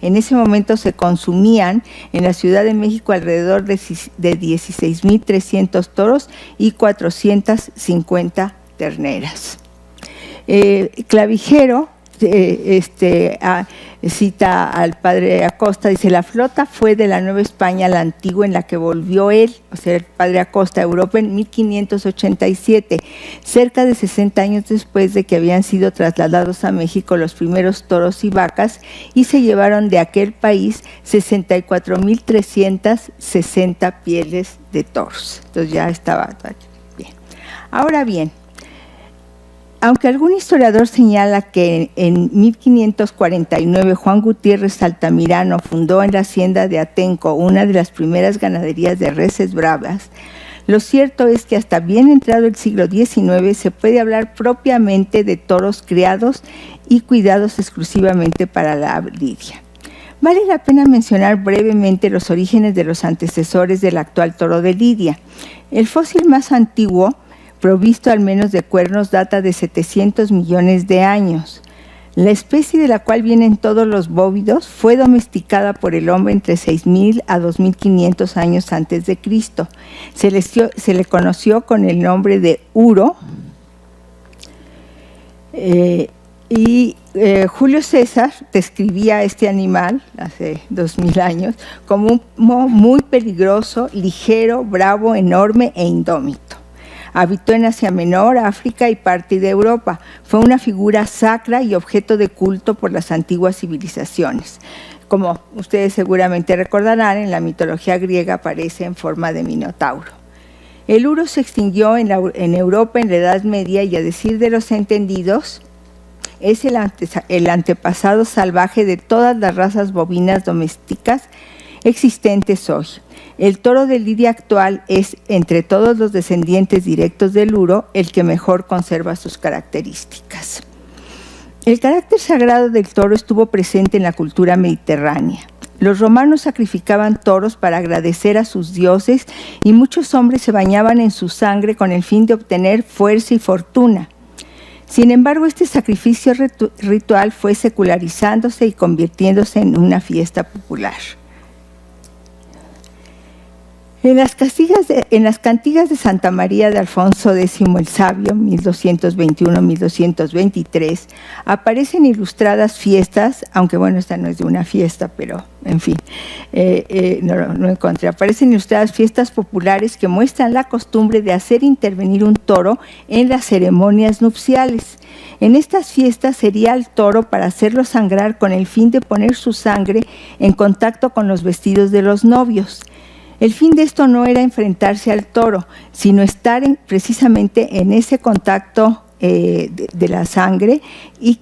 en ese momento se consumían en la Ciudad de México alrededor de 16.300 toros y 450 terneras. Clavijero cita al padre Acosta, dice: la flota fue de la Nueva España a la antigua, en la que volvió él, o sea, el padre Acosta, a Europa en 1587, cerca de 60 años después de que habían sido trasladados a México los primeros toros y vacas, y se llevaron de aquel país 64.360 pieles de toros. Entonces ya estaba bien. Ahora bien, aunque algún historiador señala que en 1549 Juan Gutiérrez Altamirano fundó en la hacienda de Atenco una de las primeras ganaderías de reses bravas, lo cierto es que hasta bien entrado el siglo XIX se puede hablar propiamente de toros criados y cuidados exclusivamente para la lidia. Vale la pena mencionar brevemente los orígenes de los antecesores del actual toro de lidia. El fósil más antiguo, provisto al menos de cuernos, data de 700 millones de años. La especie de la cual vienen todos los bóvidos fue domesticada por el hombre entre 6.000 a 2.500 años antes de Cristo. Se le conoció con el nombre de uro, Julio César describía este animal hace 2000 años como muy peligroso, ligero, bravo, enorme e indómito. Habitó en Asia Menor, África y parte de Europa. Fue una figura sacra y objeto de culto por las antiguas civilizaciones. Como ustedes seguramente recordarán, en la mitología griega aparece en forma de minotauro. El uro se extinguió en Europa en la Edad Media y, a decir de los entendidos, es el antepasado salvaje de todas las razas bovinas domésticas existentes hoy. El toro de lidia actual es, entre todos los descendientes directos del uro, el que mejor conserva sus características. El carácter sagrado del toro estuvo presente en la cultura mediterránea. Los romanos sacrificaban toros para agradecer a sus dioses y muchos hombres se bañaban en su sangre con el fin de obtener fuerza y fortuna. Sin embargo, este sacrificio ritual fue secularizándose y convirtiéndose en una fiesta popular. En las cantigas de Santa María de Alfonso X el Sabio, 1221-1223, aparecen ilustradas fiestas, aunque bueno, esta no es de una fiesta, pero en fin, no encontré. Aparecen ilustradas fiestas populares que muestran la costumbre de hacer intervenir un toro en las ceremonias nupciales. En estas fiestas sería el toro para hacerlo sangrar con el fin de poner su sangre en contacto con los vestidos de los novios. El fin de esto no era enfrentarse al toro, sino estar precisamente en ese contacto de la sangre y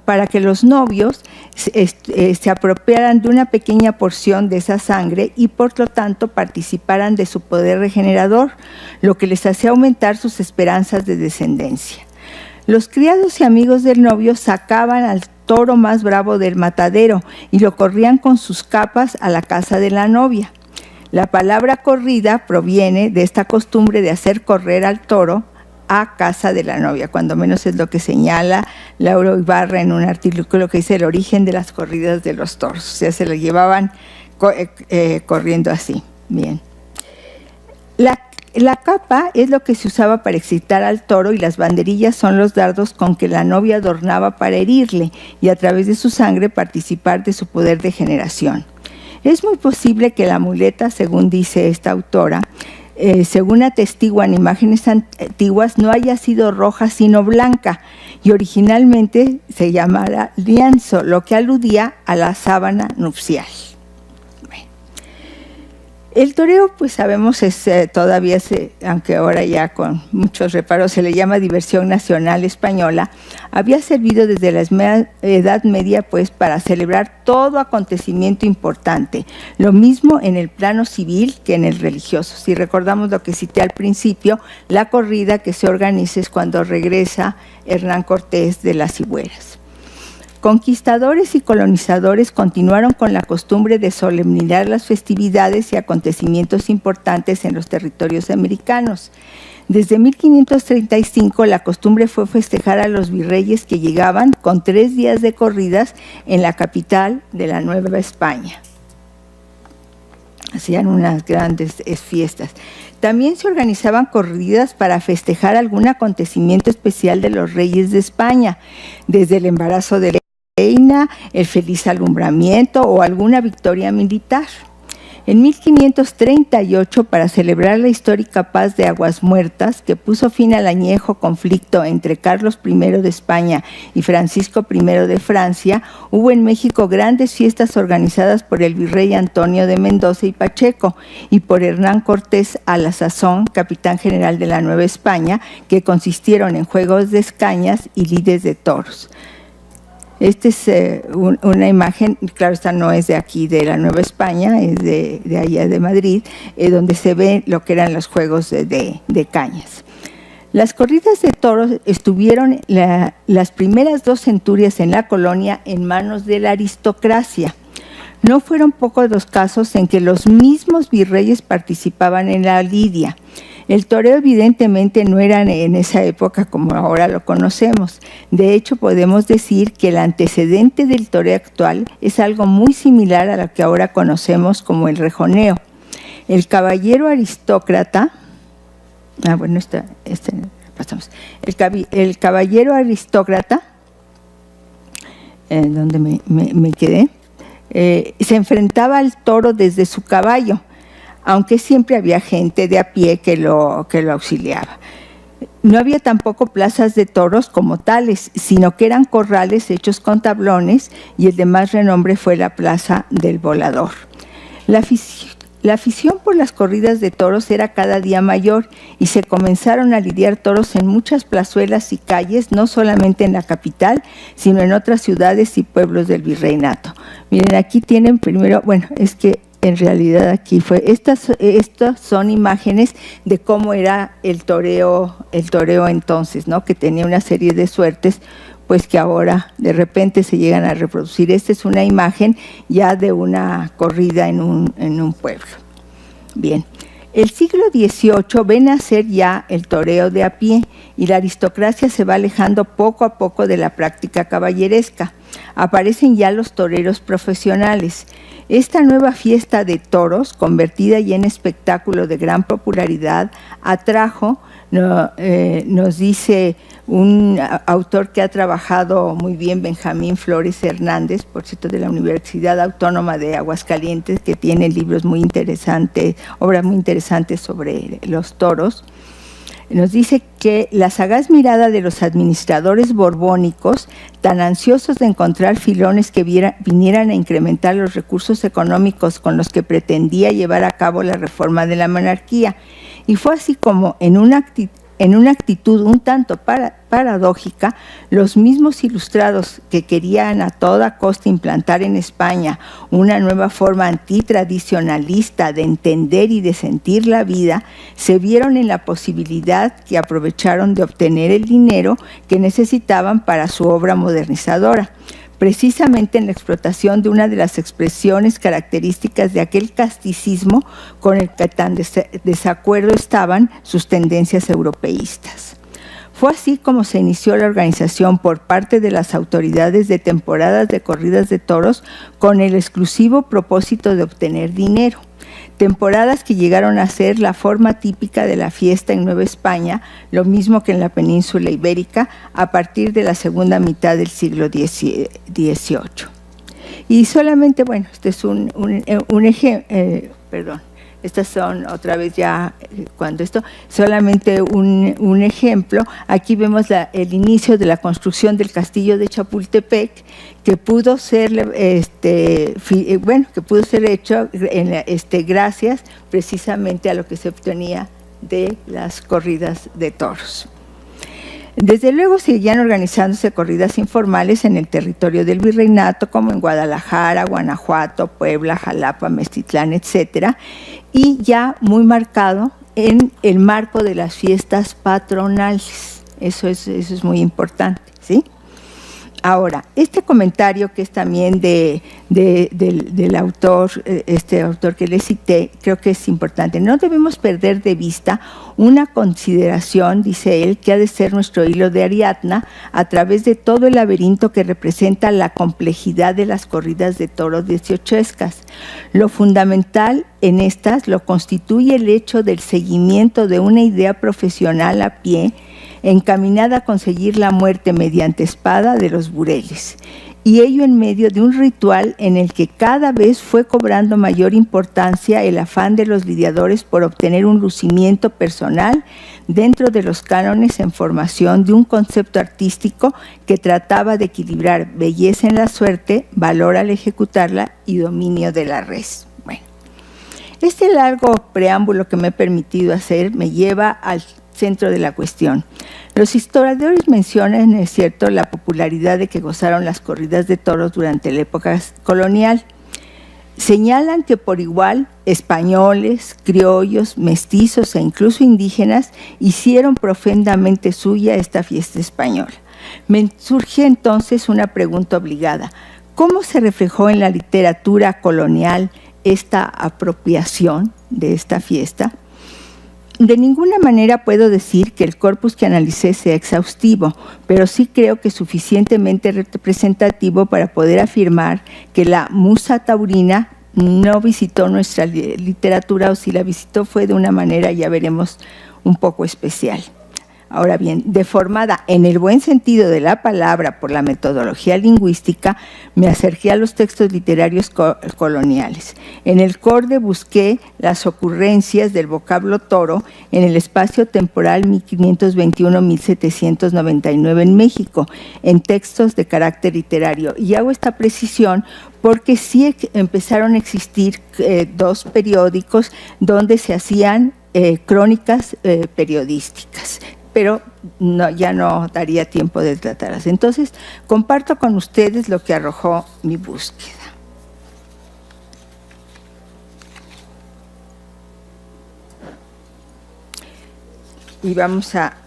para que los novios se apropiaran de una pequeña porción de esa sangre y por lo tanto participaran de su poder regenerador, lo que les hacía aumentar sus esperanzas de descendencia. Los criados y amigos del novio sacaban al toro más bravo del matadero y lo corrían con sus capas a la casa de la novia. La palabra corrida proviene de esta costumbre de hacer correr al toro a casa de la novia, cuando menos es lo que señala Laura Ibarra en un artículo que dice el origen de las corridas de los toros. O sea, se lo llevaban corriendo así. Bien. La capa es lo que se usaba para excitar al toro y las banderillas son los dardos con que la novia adornaba para herirle y a través de su sangre participar de su poder de generación. Es muy posible que la muleta, según dice esta autora, según atestiguan imágenes antiguas, no haya sido roja sino blanca y originalmente se llamara lienzo, lo que aludía a la sábana nupcial. El toreo, pues sabemos, todavía, aunque ahora ya con muchos reparos se le llama diversión nacional española, había servido desde la Edad Media pues para celebrar todo acontecimiento importante, lo mismo en el plano civil que en el religioso. Si recordamos lo que cité al principio, la corrida que se organiza es cuando regresa Hernán Cortés de las Cibueras. Conquistadores y colonizadores continuaron con la costumbre de solemnizar las festividades y acontecimientos importantes en los territorios americanos. Desde 1535 la costumbre fue festejar a los virreyes que llegaban con 3 días de corridas en la capital de la Nueva España. Hacían unas grandes fiestas. También se organizaban corridas para festejar algún acontecimiento especial de los reyes de España, desde el embarazo de la reina, el feliz alumbramiento o alguna victoria militar. En 1538, para celebrar la histórica paz de Aguas Muertas, que puso fin al añejo conflicto entre Carlos I de España y Francisco I de Francia, hubo en México grandes fiestas organizadas por el virrey Antonio de Mendoza y Pacheco y por Hernán Cortés a la sazón, capitán general de la Nueva España, que consistieron en juegos de escañas y lides de toros. Esta es una imagen, claro, esta no es de aquí, de la Nueva España, es de allá de Madrid, donde se ve lo que eran los juegos de cañas. Las corridas de toros estuvieron las primeras 2 centurias en la colonia en manos de la aristocracia. No fueron pocos los casos en que los mismos virreyes participaban en la lidia. El toreo evidentemente no era en esa época como ahora lo conocemos. De hecho, podemos decir que el antecedente del toreo actual es algo muy similar a lo que ahora conocemos como el rejoneo. El caballero aristócrata, pasamos. El caballero aristócrata, ¿dónde me quedé? Se enfrentaba al toro desde su caballo, aunque siempre había gente de a pie que lo auxiliaba. No había tampoco plazas de toros como tales, sino que eran corrales hechos con tablones y el de más renombre fue la Plaza del Volador. La afición por las corridas de toros era cada día mayor y se comenzaron a lidiar toros en muchas plazuelas y calles, no solamente en la capital, sino en otras ciudades y pueblos del virreinato. Miren, aquí tienen primero, es que en realidad aquí fue, estas son imágenes de cómo era el toreo entonces, ¿no? Que tenía una serie de suertes, pues que ahora de repente se llegan a reproducir. Esta es una imagen ya de una corrida en un pueblo. Bien, El siglo XVIII ve nacer ya el toreo de a pie y la aristocracia se va alejando poco a poco de la práctica caballeresca. Aparecen ya los toreros profesionales. Esta nueva fiesta de toros, convertida ya en espectáculo de gran popularidad, atrajo, nos dice un autor que ha trabajado muy bien, Benjamín Flores Hernández, por cierto, de la Universidad Autónoma de Aguascalientes, que tiene libros muy interesantes, obras muy interesantes sobre los toros. Nos dice que la sagaz mirada de los administradores borbónicos, tan ansiosos de encontrar filones que vinieran a incrementar los recursos económicos con los que pretendía llevar a cabo la reforma de la monarquía, y fue así como en una actitud un tanto paradójica, los mismos ilustrados que querían a toda costa implantar en España una nueva forma antitradicionalista de entender y de sentir la vida, se vieron en la posibilidad que aprovecharon de obtener el dinero que necesitaban para su obra modernizadora, precisamente en la explotación de una de las expresiones características de aquel casticismo con el que tan desacuerdo estaban sus tendencias europeístas. Fue así como se inició la organización por parte de las autoridades de temporadas de corridas de toros con el exclusivo propósito de obtener dinero. Temporadas que llegaron a ser la forma típica de la fiesta en Nueva España, lo mismo que en la península ibérica, a partir de la segunda mitad del siglo XVIII. Y solamente, bueno, este es un ejemplo, perdón, estas son otra vez ya, cuando esto, solamente un ejemplo. Aquí vemos el inicio de la construcción del castillo de Chapultepec, que pudo ser, que pudo ser hecho gracias precisamente a lo que se obtenía de las corridas de toros. Desde luego seguían organizándose corridas informales en el territorio del virreinato, como en Guadalajara, Guanajuato, Puebla, Jalapa, Meztitlán, etcétera, y ya muy marcado en el marco de las fiestas patronales. Eso es muy importante, ¿sí? Ahora, este comentario que es también del autor, este autor que le cité, creo que es importante. No debemos perder de vista una consideración, dice él, que ha de ser nuestro hilo de Ariadna a través de todo el laberinto que representa la complejidad de las corridas de toros dieciochescas. Lo fundamental en estas lo constituye el hecho del seguimiento de una idea profesional a pie, encaminada a conseguir la muerte mediante espada de los bureles, y ello en medio de un ritual en el que cada vez fue cobrando mayor importancia el afán de los lidiadores por obtener un lucimiento personal dentro de los cánones en formación de un concepto artístico que trataba de equilibrar belleza en la suerte, valor al ejecutarla y dominio de la res. Bueno, este largo preámbulo que me he permitido hacer me lleva al centro de la cuestión. Los historiadores mencionan, es cierto, la popularidad de que gozaron las corridas de toros durante la época colonial. Señalan que por igual españoles, criollos, mestizos e incluso indígenas hicieron profundamente suya esta fiesta española. Me surge entonces una pregunta obligada. ¿Cómo se reflejó en la literatura colonial esta apropiación de esta fiesta? De ninguna manera puedo decir que el corpus que analicé sea exhaustivo, pero sí creo que suficientemente representativo para poder afirmar que la musa taurina no visitó nuestra literatura, o si la visitó fue de una manera, ya veremos, un poco especial. Ahora bien, deformada en el buen sentido de la palabra por la metodología lingüística, me acerqué a los textos literarios coloniales. En el Corde busqué las ocurrencias del vocablo toro en el espacio temporal 1521-1799 en México, en textos de carácter literario. Y hago esta precisión porque sí empezaron a existir dos periódicos donde se hacían crónicas periodísticas, pero ya no daría tiempo de tratarlas. Entonces, comparto con ustedes lo que arrojó mi búsqueda. Y vamos a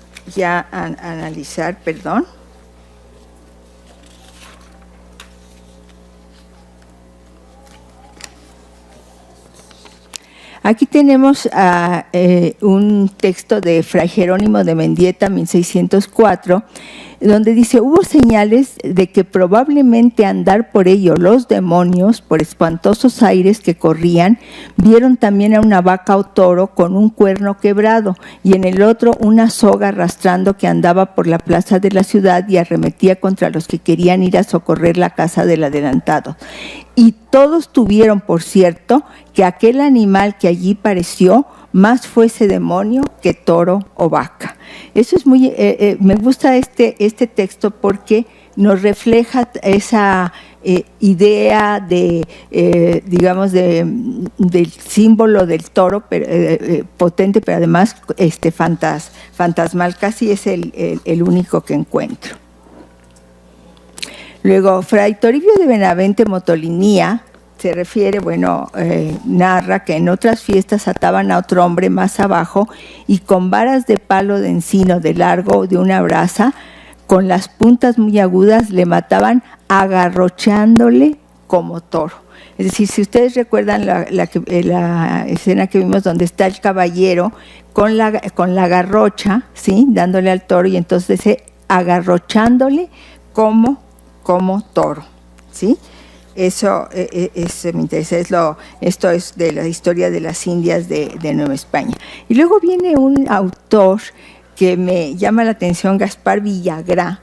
analizar, perdón. Aquí tenemos un texto de Fray Jerónimo de Mendieta, 1604, donde dice: hubo señales de que probablemente andar por ello los demonios, por espantosos aires que corrían, vieron también a una vaca o toro con un cuerno quebrado, y en el otro una soga arrastrando que andaba por la plaza de la ciudad y arremetía contra los que querían ir a socorrer la casa del adelantado. Y todos tuvieron, por cierto, que aquel animal que allí pareció más fuese demonio que toro o vaca. Eso es muy, me gusta este texto porque nos refleja esa idea de, digamos, del símbolo del toro, potente, pero además fantasmal. Casi es el único que encuentro. Luego, Fray Toribio de Benavente Motolinía se refiere, narra que en otras fiestas ataban a otro hombre más abajo y con varas de palo de encino de largo de una brasa, con las puntas muy agudas, le mataban agarrochándole como toro. Es decir, si ustedes recuerdan la escena que vimos donde está el caballero con la garrocha, ¿sí?, dándole al toro, y entonces agarrochándole como toro, ¿sí? Eso me interesa, esto es de la historia de las Indias de Nueva España. Y luego viene un autor que me llama la atención, Gaspar Villagrá,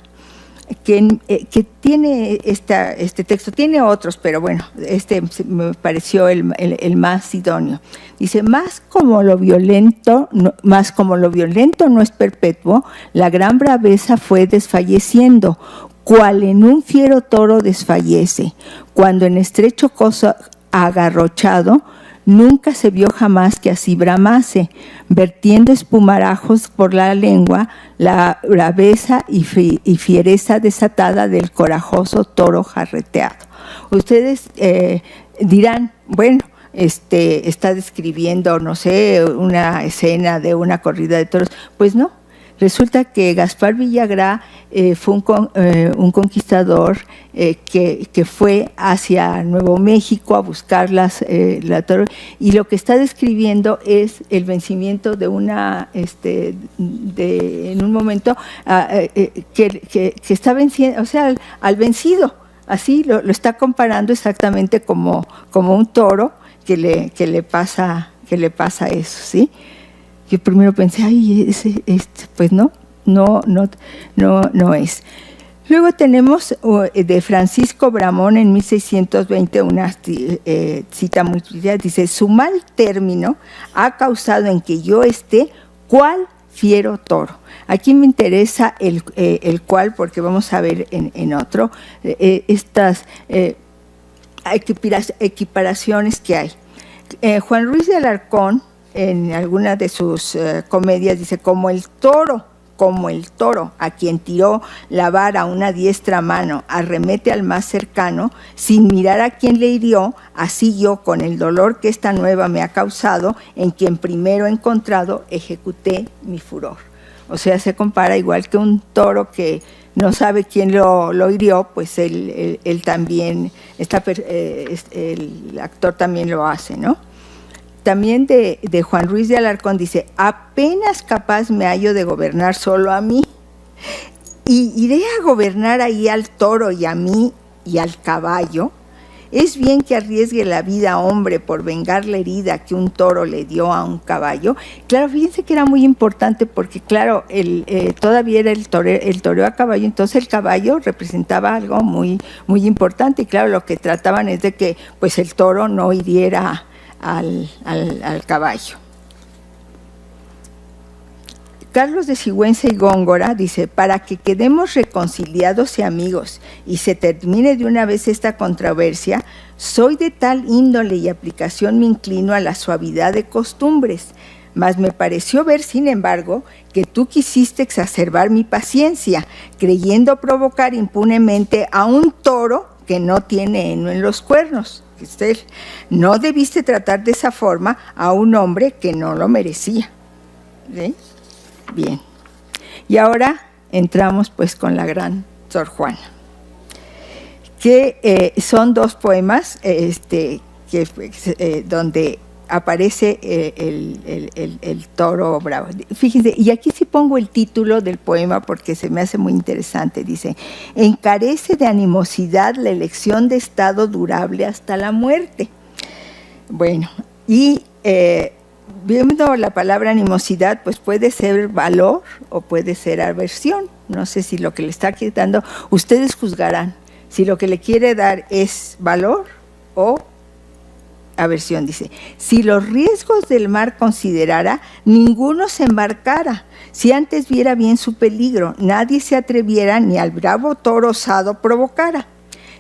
que tiene este texto, tiene otros, pero bueno, este me pareció el más idóneo. Dice: más como lo violento no es perpetuo, la gran braveza fue desfalleciendo, cual en un fiero toro desfallece, cuando en estrecho coso agarrochado, nunca se vio jamás que así bramase, vertiendo espumarajos por la lengua, la braveza y fiereza desatada del corajoso toro jarreteado. Ustedes dirán, bueno, está describiendo, no sé, una escena de una corrida de toros. Pues no. Resulta que Gaspar Villagrá fue un conquistador que fue hacia Nuevo México a buscar la toro, y lo que está describiendo es el vencimiento de en un momento que está venciendo, o sea, al vencido. Así lo está comparando exactamente como un toro que le pasa eso, ¿sí? Yo primero pensé, pues no es. Luego tenemos de Francisco Bramón en 1620 una cita muy clara, dice: su mal término ha causado en que yo esté cual fiero toro. Aquí me interesa el cual, porque vamos a ver en otro estas equiparaciones que hay. Juan Ruiz de Alarcón, en alguna de sus comedias, dice: como el toro, a quien tiró la vara a una diestra mano, arremete al más cercano, sin mirar a quien le hirió, así yo, con el dolor que esta nueva me ha causado, en quien primero he encontrado, ejecuté mi furor. O sea, se compara igual que un toro que no sabe quién lo hirió, pues él también, el actor también lo hace, ¿no? También de Juan Ruiz de Alarcón dice: apenas capaz me hallo de gobernar solo a mí, y iré a gobernar ahí al toro y a mí y al caballo. ¿Es bien que arriesgue la vida a hombre por vengar la herida que un toro le dio a un caballo? Claro, fíjense que era muy importante porque, claro, todavía era el toreo a caballo, entonces el caballo representaba algo muy, muy importante, y claro, lo que trataban es de que pues el toro no hiriera al caballo. Carlos de Sigüenza y Góngora dice: para que quedemos reconciliados y amigos y se termine de una vez esta controversia, soy de tal índole y aplicación me inclino a la suavidad de costumbres, mas me pareció ver, sin embargo, que tú quisiste exacerbar mi paciencia, creyendo provocar impunemente a un toro que no tiene heno en los cuernos. No debiste tratar de esa forma a un hombre que no lo merecía. ¿Sí? Bien. Y ahora entramos pues con la gran Sor Juana, que son dos poemas donde aparece el toro bravo. Fíjense, y aquí sí pongo el título del poema porque se me hace muy interesante. Dice: encarece de animosidad la elección de estado durable hasta la muerte. Bueno, y viendo la palabra animosidad, pues puede ser valor o puede ser aversión. No sé si lo que le está quitando, ustedes juzgarán si lo que le quiere dar es valor o aversión. Dice: si los riesgos del mar considerara, ninguno se embarcara. Si antes viera bien su peligro, nadie se atreviera ni al bravo toro osado provocara.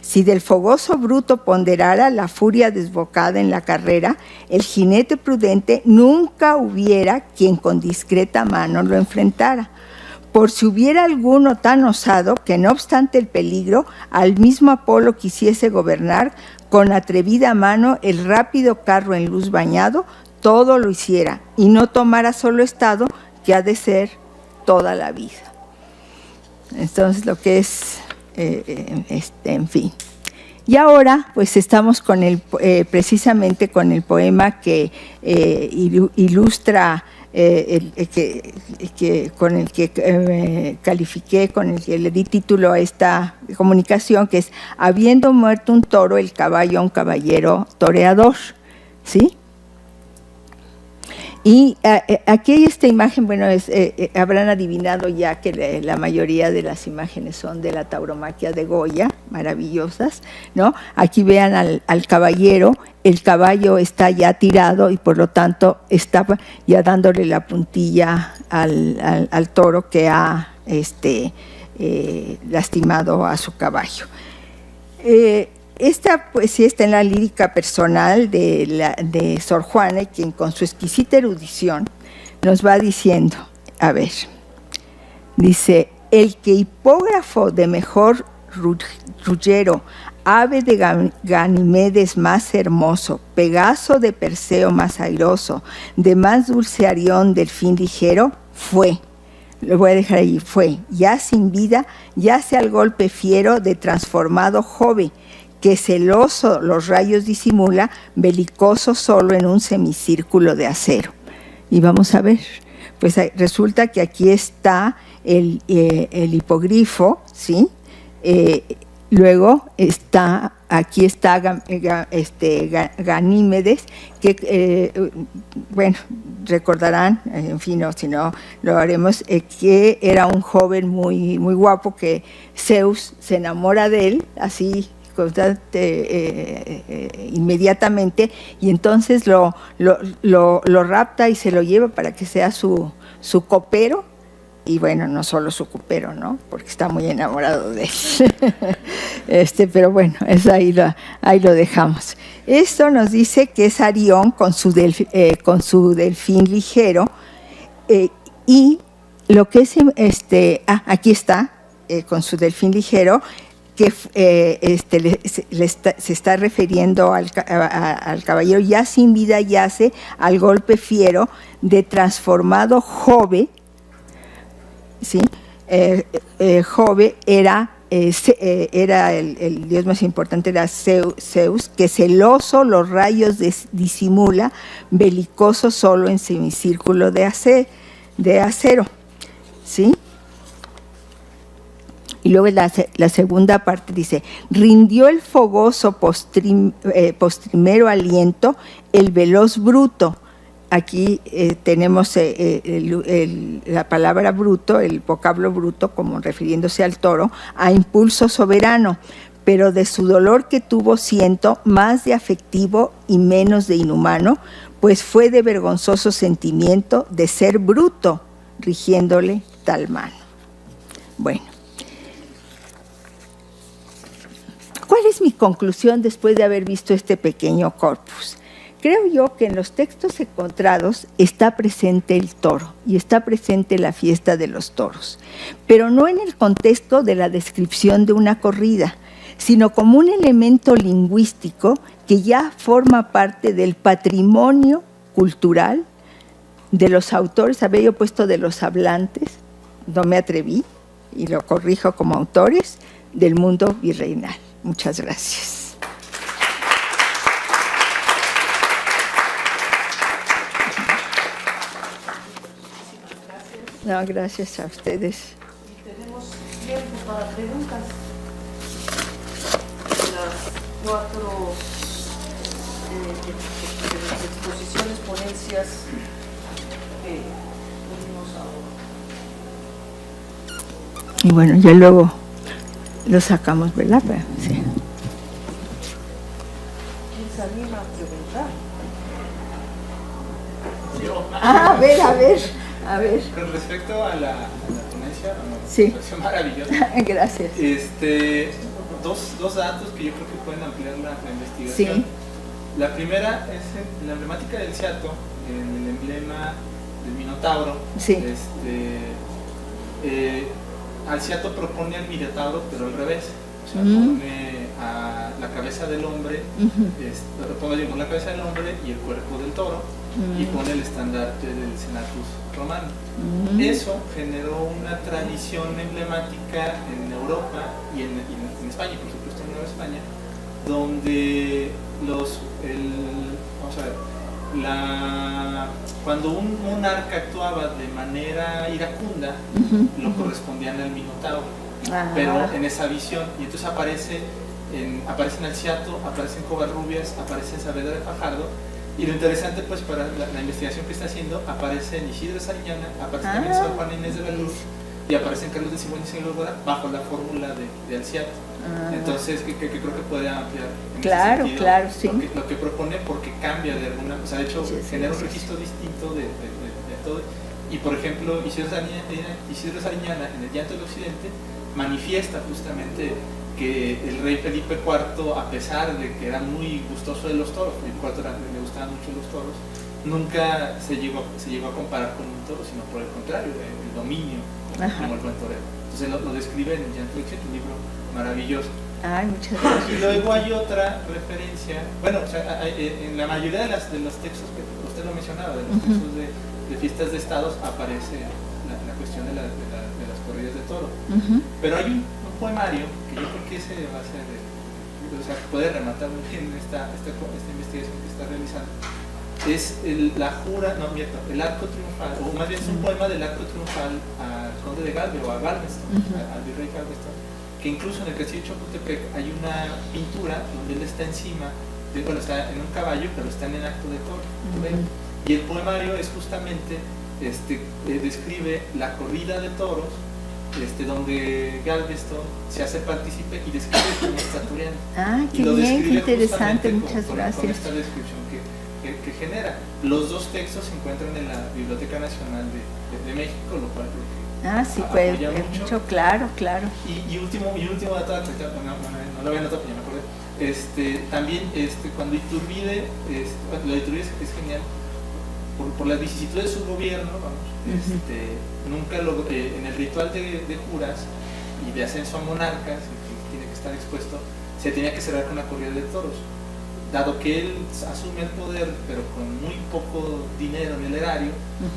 Si del fogoso bruto ponderara la furia desbocada en la carrera, el jinete prudente nunca hubiera quien con discreta mano lo enfrentara. Por si hubiera alguno tan osado que no obstante el peligro, al mismo Apolo quisiese gobernar, con atrevida mano el rápido carro en luz bañado, todo lo hiciera y no tomara solo estado que ha de ser toda la vida. Entonces lo que es, en fin. Y ahora pues estamos con precisamente con el poema que ilustra, con el que califiqué, con el que le di título a esta comunicación, que es Habiendo muerto un toro, el caballo a un caballero toreador, ¿sí? Y aquí hay esta imagen, bueno, habrán adivinado ya que la mayoría de las imágenes son de la tauromaquia de Goya, maravillosas, ¿no? Aquí vean al caballero, el caballo está ya tirado y por lo tanto está ya dándole la puntilla al toro que ha lastimado a su caballo. Esta poesía está en la lírica personal de Sor Juana, quien con su exquisita erudición nos va diciendo, a ver, dice: el que hipógrafo de mejor rullero, ave de Ganimedes más hermoso, Pegaso de Perseo más airoso, de más dulce Arión del fin ligero, fue. Lo voy a dejar ahí, fue, ya sin vida, yace al golpe fiero de transformado Jove, que celoso los rayos disimula, belicoso solo en un semicírculo de acero. Y vamos a ver, pues resulta que aquí está el hipogrifo, ¿sí? Luego aquí está Ganímedes, que, bueno, recordarán, en fin, o si no, lo haremos, que era un joven muy, muy guapo, que Zeus se enamora de él, así, inmediatamente, y entonces lo rapta y se lo lleva para que sea su copero, y bueno, no solo su copero, ¿no? Porque está muy enamorado de él. Pero bueno, eso ahí lo dejamos. Esto nos dice que es Arión con su delfín ligero, y lo que es, aquí está, con su delfín ligero, que se está refiriendo al caballero, ya sin vida yace al golpe fiero de transformado Jove, ¿sí? Jove era el dios más importante, era Zeus, que celoso los rayos disimula, belicoso solo en semicírculo de acero, ¿sí? Y luego la segunda parte dice: rindió el fogoso postrimero aliento el veloz bruto. Aquí tenemos la palabra bruto, el vocablo bruto, como refiriéndose al toro, a impulso soberano, pero de su dolor que tuvo siento más de afectivo y menos de inhumano, pues fue de vergonzoso sentimiento de ser bruto, rigiéndole tal mano. Bueno. ¿Cuál es mi conclusión después de haber visto este pequeño corpus? Creo yo que en los textos encontrados está presente el toro y está presente la fiesta de los toros, pero no en el contexto de la descripción de una corrida, sino como un elemento lingüístico que ya forma parte del patrimonio cultural de los autores. Había yo puesto de los hablantes, no me atreví, y lo corrijo como autores, del mundo virreinal. Muchas gracias. No, gracias a ustedes. Y tenemos tiempo para preguntas. Las 4 exposiciones, ponencias que tuvimos ahora. Y bueno, ya luego lo sacamos, ¿verdad? Pero, sí. ¿Quién se anima a preguntar? A ver. Con respecto a la ponencia, Sí. me pareció maravillosa. Gracias. Dos datos que yo creo que pueden ampliar la investigación. Sí. La primera es en la emblemática del Ciato, en el emblema del Minotauro. Sí. Al Ciato propone al Minotauro, pero al revés. O sea, pone a la cabeza del hombre, pone la cabeza del hombre y el cuerpo del toro, y pone el estandarte del Senatus romano. Eso generó una tradición emblemática en Europa y en España, por supuesto en Nueva España, donde cuando un monarca actuaba de manera iracunda, lo correspondían al Minotauro, pero en esa visión, y entonces aparece en el Ciato, aparece en Covarrubias, aparece en Saavedra de Fajardo. Y lo interesante, pues, para la investigación que está haciendo, aparece en Isidro de Sariñana, aparece también en San Juan Inés de la Luz, y aparece en Carlos de Simón y Señor Gómora, bajo la fórmula de Alciato. Entonces, que creo que puede ampliar en ese sentido, claro, sí. Lo que propone, porque cambia de alguna, o sea, de hecho, genera un registro distinto de todo. Y, por ejemplo, Isidro de Sariñana, en el Llanto del Occidente, manifiesta justamente que el rey Felipe IV, a pesar de que era muy gustoso de los toros, Felipe IV le gustaban mucho los toros, nunca se llegó a comparar con un toro, sino por el contrario, el dominio como el buen torero. Entonces lo describe en el Llanto del Occidente, un libro maravilloso. Ay, muchas gracias. Y luego hay otra referencia, bueno, o sea, en la mayoría de los textos que usted lo mencionaba, de los textos de fiestas de estados, aparece la cuestión de las corridas de toro. Pero hay un poemario que yo creo que ese va a ser, o sea, puede rematar muy bien esta investigación que está realizando. Es el arco triunfal, o más bien es un poema del arco triunfal al conde de Galvez, o a Galveston, al virrey Galveston, que incluso en el castillo de Chapultepec hay una pintura donde él está encima, está en un caballo, pero está en el acto de toro. Y el poemario es justamente, describe la corrida de toros, donde Galveston se hace partícipe y describe cómo está toreando. Qué bien, qué interesante, muchas gracias. Con esta descripción que genera. Los dos textos se encuentran en la Biblioteca Nacional de México, lo cual sí, pues mucho, claro. Y último dato, no lo había notado, pero ya me acordé. También cuando Iturbide, lo de Iturbide es genial, por las vicisitudes de su gobierno, nunca en el ritual de juras y de ascenso a monarcas, que tiene que estar expuesto, se tenía que cerrar con una corrida de toros. Dado que él asume el poder, pero con muy poco dinero en el erario,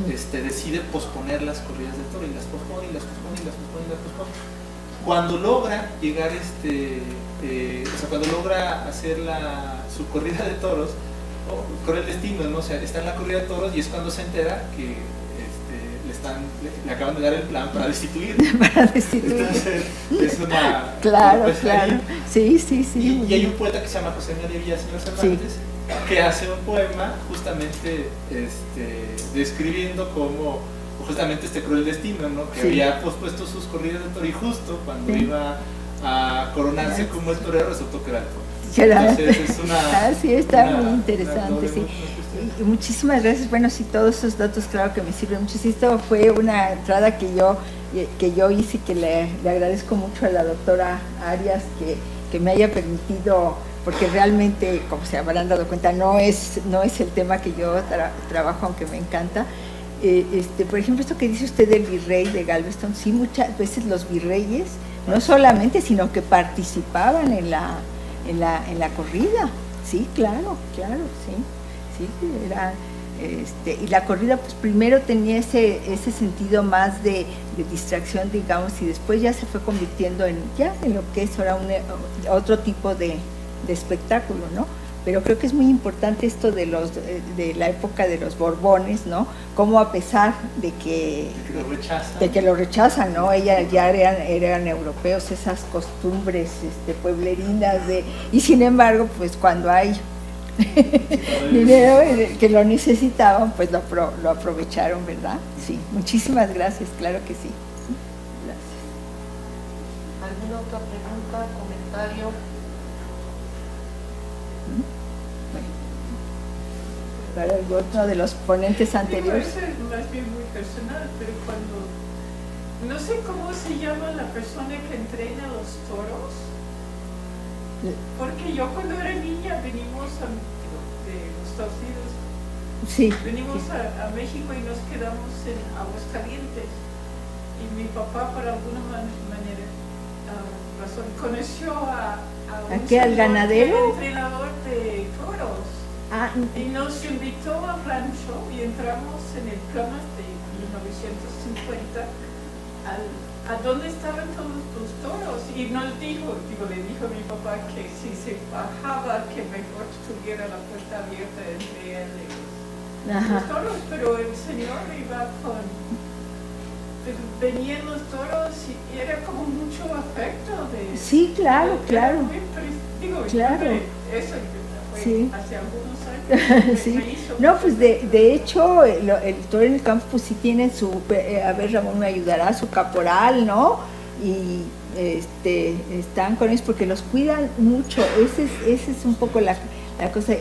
decide posponer las corridas de toros, y las pospone. Cuando logra llegar, cuando logra hacer su corrida de toros, corre el destino, ¿no? O sea, está en la corrida de toros y es cuando se entera que le acaban de dar el plan para destituir. Entonces, es una... Claro. Ahí. Sí. Y hay un poeta que se llama José María Villaseñor Cervantes, que hace un poema justamente describiendo cómo justamente este cruel destino, ¿no? Que había pospuesto sus corridas de toro, y justo cuando iba a coronarse como el torero resultó que era el toro. Entonces es una... sí, está muy interesante, sí. Y muchísimas gracias. Bueno, sí, todos esos datos, claro que me sirven mucho. Sí, esto fue una entrada que yo hice y que le agradezco mucho a la doctora Arias que me haya permitido, porque realmente, como se habrán dado cuenta, no es el tema que yo trabajo, aunque me encanta. Por ejemplo, esto que dice usted del virrey de Galveston, sí, muchas veces los virreyes, no solamente, sino que participaban en la corrida. Sí, claro, sí, era, y la corrida, pues primero tenía ese sentido más de distracción, digamos, y después ya se fue convirtiendo en lo que es ahora otro tipo de espectáculo, ¿no? pero creo que es muy importante esto de la época de los Borbones, ¿no? Cómo a pesar de que lo rechazan, ¿no? Ellas ya eran europeos, esas costumbres pueblerinas y sin embargo, pues cuando hay dinero que lo necesitaban, pues lo aprovecharon, ¿verdad? Sí, muchísimas gracias, claro que sí. Gracias. ¿Alguna otra pregunta, comentario? Para otro de los ponentes anteriores. Eso es más bien muy personal, pero cuando no sé cómo se llama la persona que entrena los toros, porque yo cuando era niña venimos de los Estados Unidos, sí, venimos a México y nos quedamos en Aguascalientes, y mi papá por alguna manera razón conoció a un qué, al ganadero, que era entrenador de toros. Y nos invitó al rancho y entramos en el Plymouth de 1950 a donde estaban todos los toros y nos le dijo a mi papá que si se bajaba que mejor tuviera la puerta abierta entre él y los toros, pero el señor iba venían los toros y era como mucho afecto de... Sí, claro, claro. Claro. Eso fue sí. Hace algunos años. Sí. No, pues de hecho, el toro en el campo pues sí tiene su, a ver, Ramón me ayudará, su caporal, ¿no? Y están con ellos porque los cuidan mucho. Ese es un poco la cosa.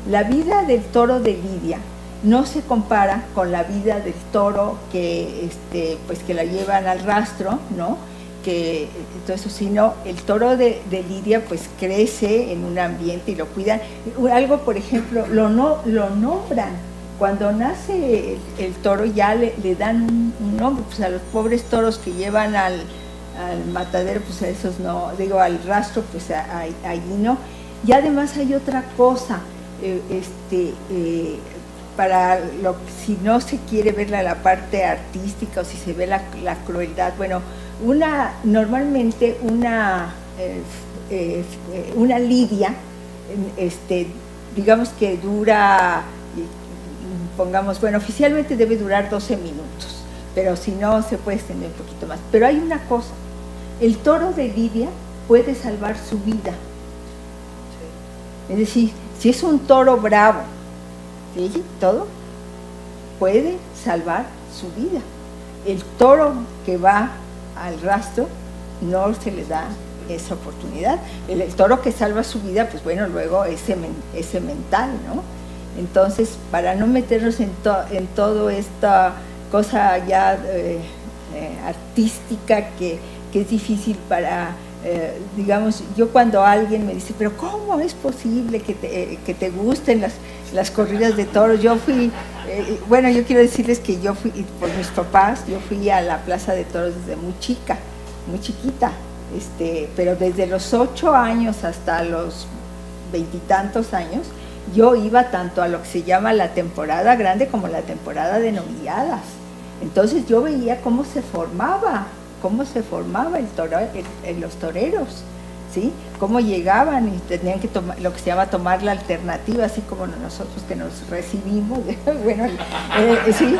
La vida del toro de Lidia no se compara con la vida del toro que la llevan al rastro, ¿no? Que todo eso, sino el toro de Lidia pues crece en un ambiente y lo cuidan. Algo, por ejemplo, lo nombran. Cuando nace el toro ya le dan un nombre, pues a los pobres toros que llevan al matadero, pues a esos no, digo, al rastro, pues allí no. Y además hay otra cosa, si no se quiere ver la parte artística o si se ve la crueldad, bueno, normalmente una lidia, digamos que dura, pongamos, bueno, oficialmente debe durar 12 minutos, pero si no se puede extender un poquito más. Pero hay una cosa, el toro de lidia puede salvar su vida. Es decir, si es un toro bravo, ¿sí? Todo puede salvar su vida. El toro que va al rastro no se le da esa oportunidad. El toro que salva su vida, pues bueno, luego ese mental, ¿no? Entonces, para no meternos en toda esta cosa ya artística que es difícil para... digamos, yo cuando alguien me dice, pero ¿cómo es posible que te gusten las corridas de toros? Yo fui, bueno, yo quiero decirles que yo fui, por mis papás, yo fui a la Plaza de Toros desde muy chiquita, pero desde los 8 años hasta los 20 y tantos años, yo iba tanto a lo que se llama la temporada grande como la temporada de novilladas. Entonces yo veía cómo se formaba el toro, los toreros, ¿sí? Cómo llegaban y tenían que tomar lo que se llama tomar la alternativa, así como nosotros que nos recibimos, bueno, sí,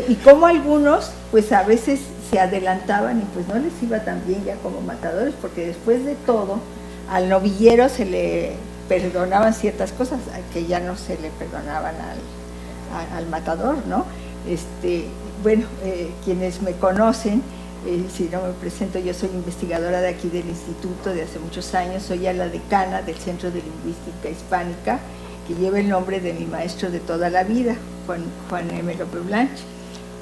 y cómo algunos, pues a veces se adelantaban y pues no les iba tan bien ya como matadores, porque después de todo, al novillero se le perdonaban ciertas cosas que ya no se le perdonaban al matador, ¿no? Bueno, quienes me conocen, si no me presento, yo soy investigadora de aquí del instituto de hace muchos años, soy ya la decana del Centro de Lingüística Hispánica, que lleva el nombre de mi maestro de toda la vida, Juan M. López Blanch.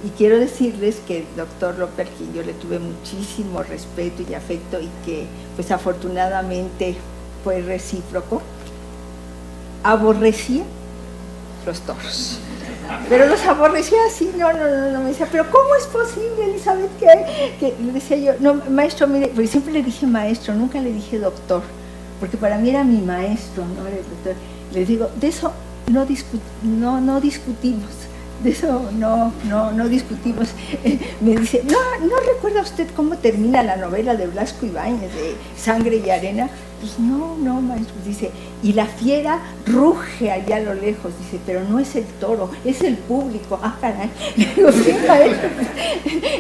Y quiero decirles que el doctor López, a quien yo le tuve muchísimo respeto y afecto y que pues afortunadamente fue recíproco, aborrecía los toros. Pero los aborrecía así, no, me decía, pero ¿cómo es posible, Elizabeth? Que le decía yo, no, maestro, mire, porque siempre le dije maestro, nunca le dije doctor, porque para mí era mi maestro, no era el doctor. Les digo, de eso no discutimos, de eso no discutimos. Me dice, ¿no recuerda usted cómo termina la novela de Blasco Ibáñez, de Sangre y Arena? Pues no, maestro, dice, y la fiera ruge allá a lo lejos, dice, pero no es el toro, es el público. Ah, caray. Le digo, sí, maestro.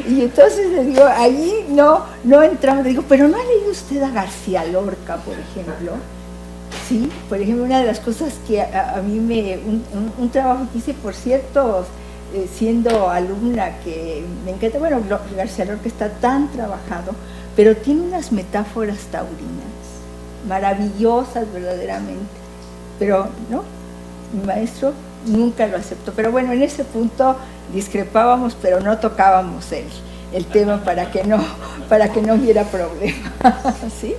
Y entonces le digo, ahí no entramos. Le digo, pero ¿no ha leído usted a García Lorca, por ejemplo? Sí, por ejemplo, una de las cosas que a mí un trabajo que hice, por cierto, siendo alumna, que me encanta, bueno, García Lorca está tan trabajado, pero tiene unas metáforas taurinas maravillosas verdaderamente, pero no, mi maestro nunca lo aceptó. Pero bueno, en ese punto discrepábamos, pero no tocábamos el tema para que no hubiera problema. ¿Sí?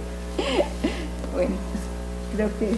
Bueno, pues creo que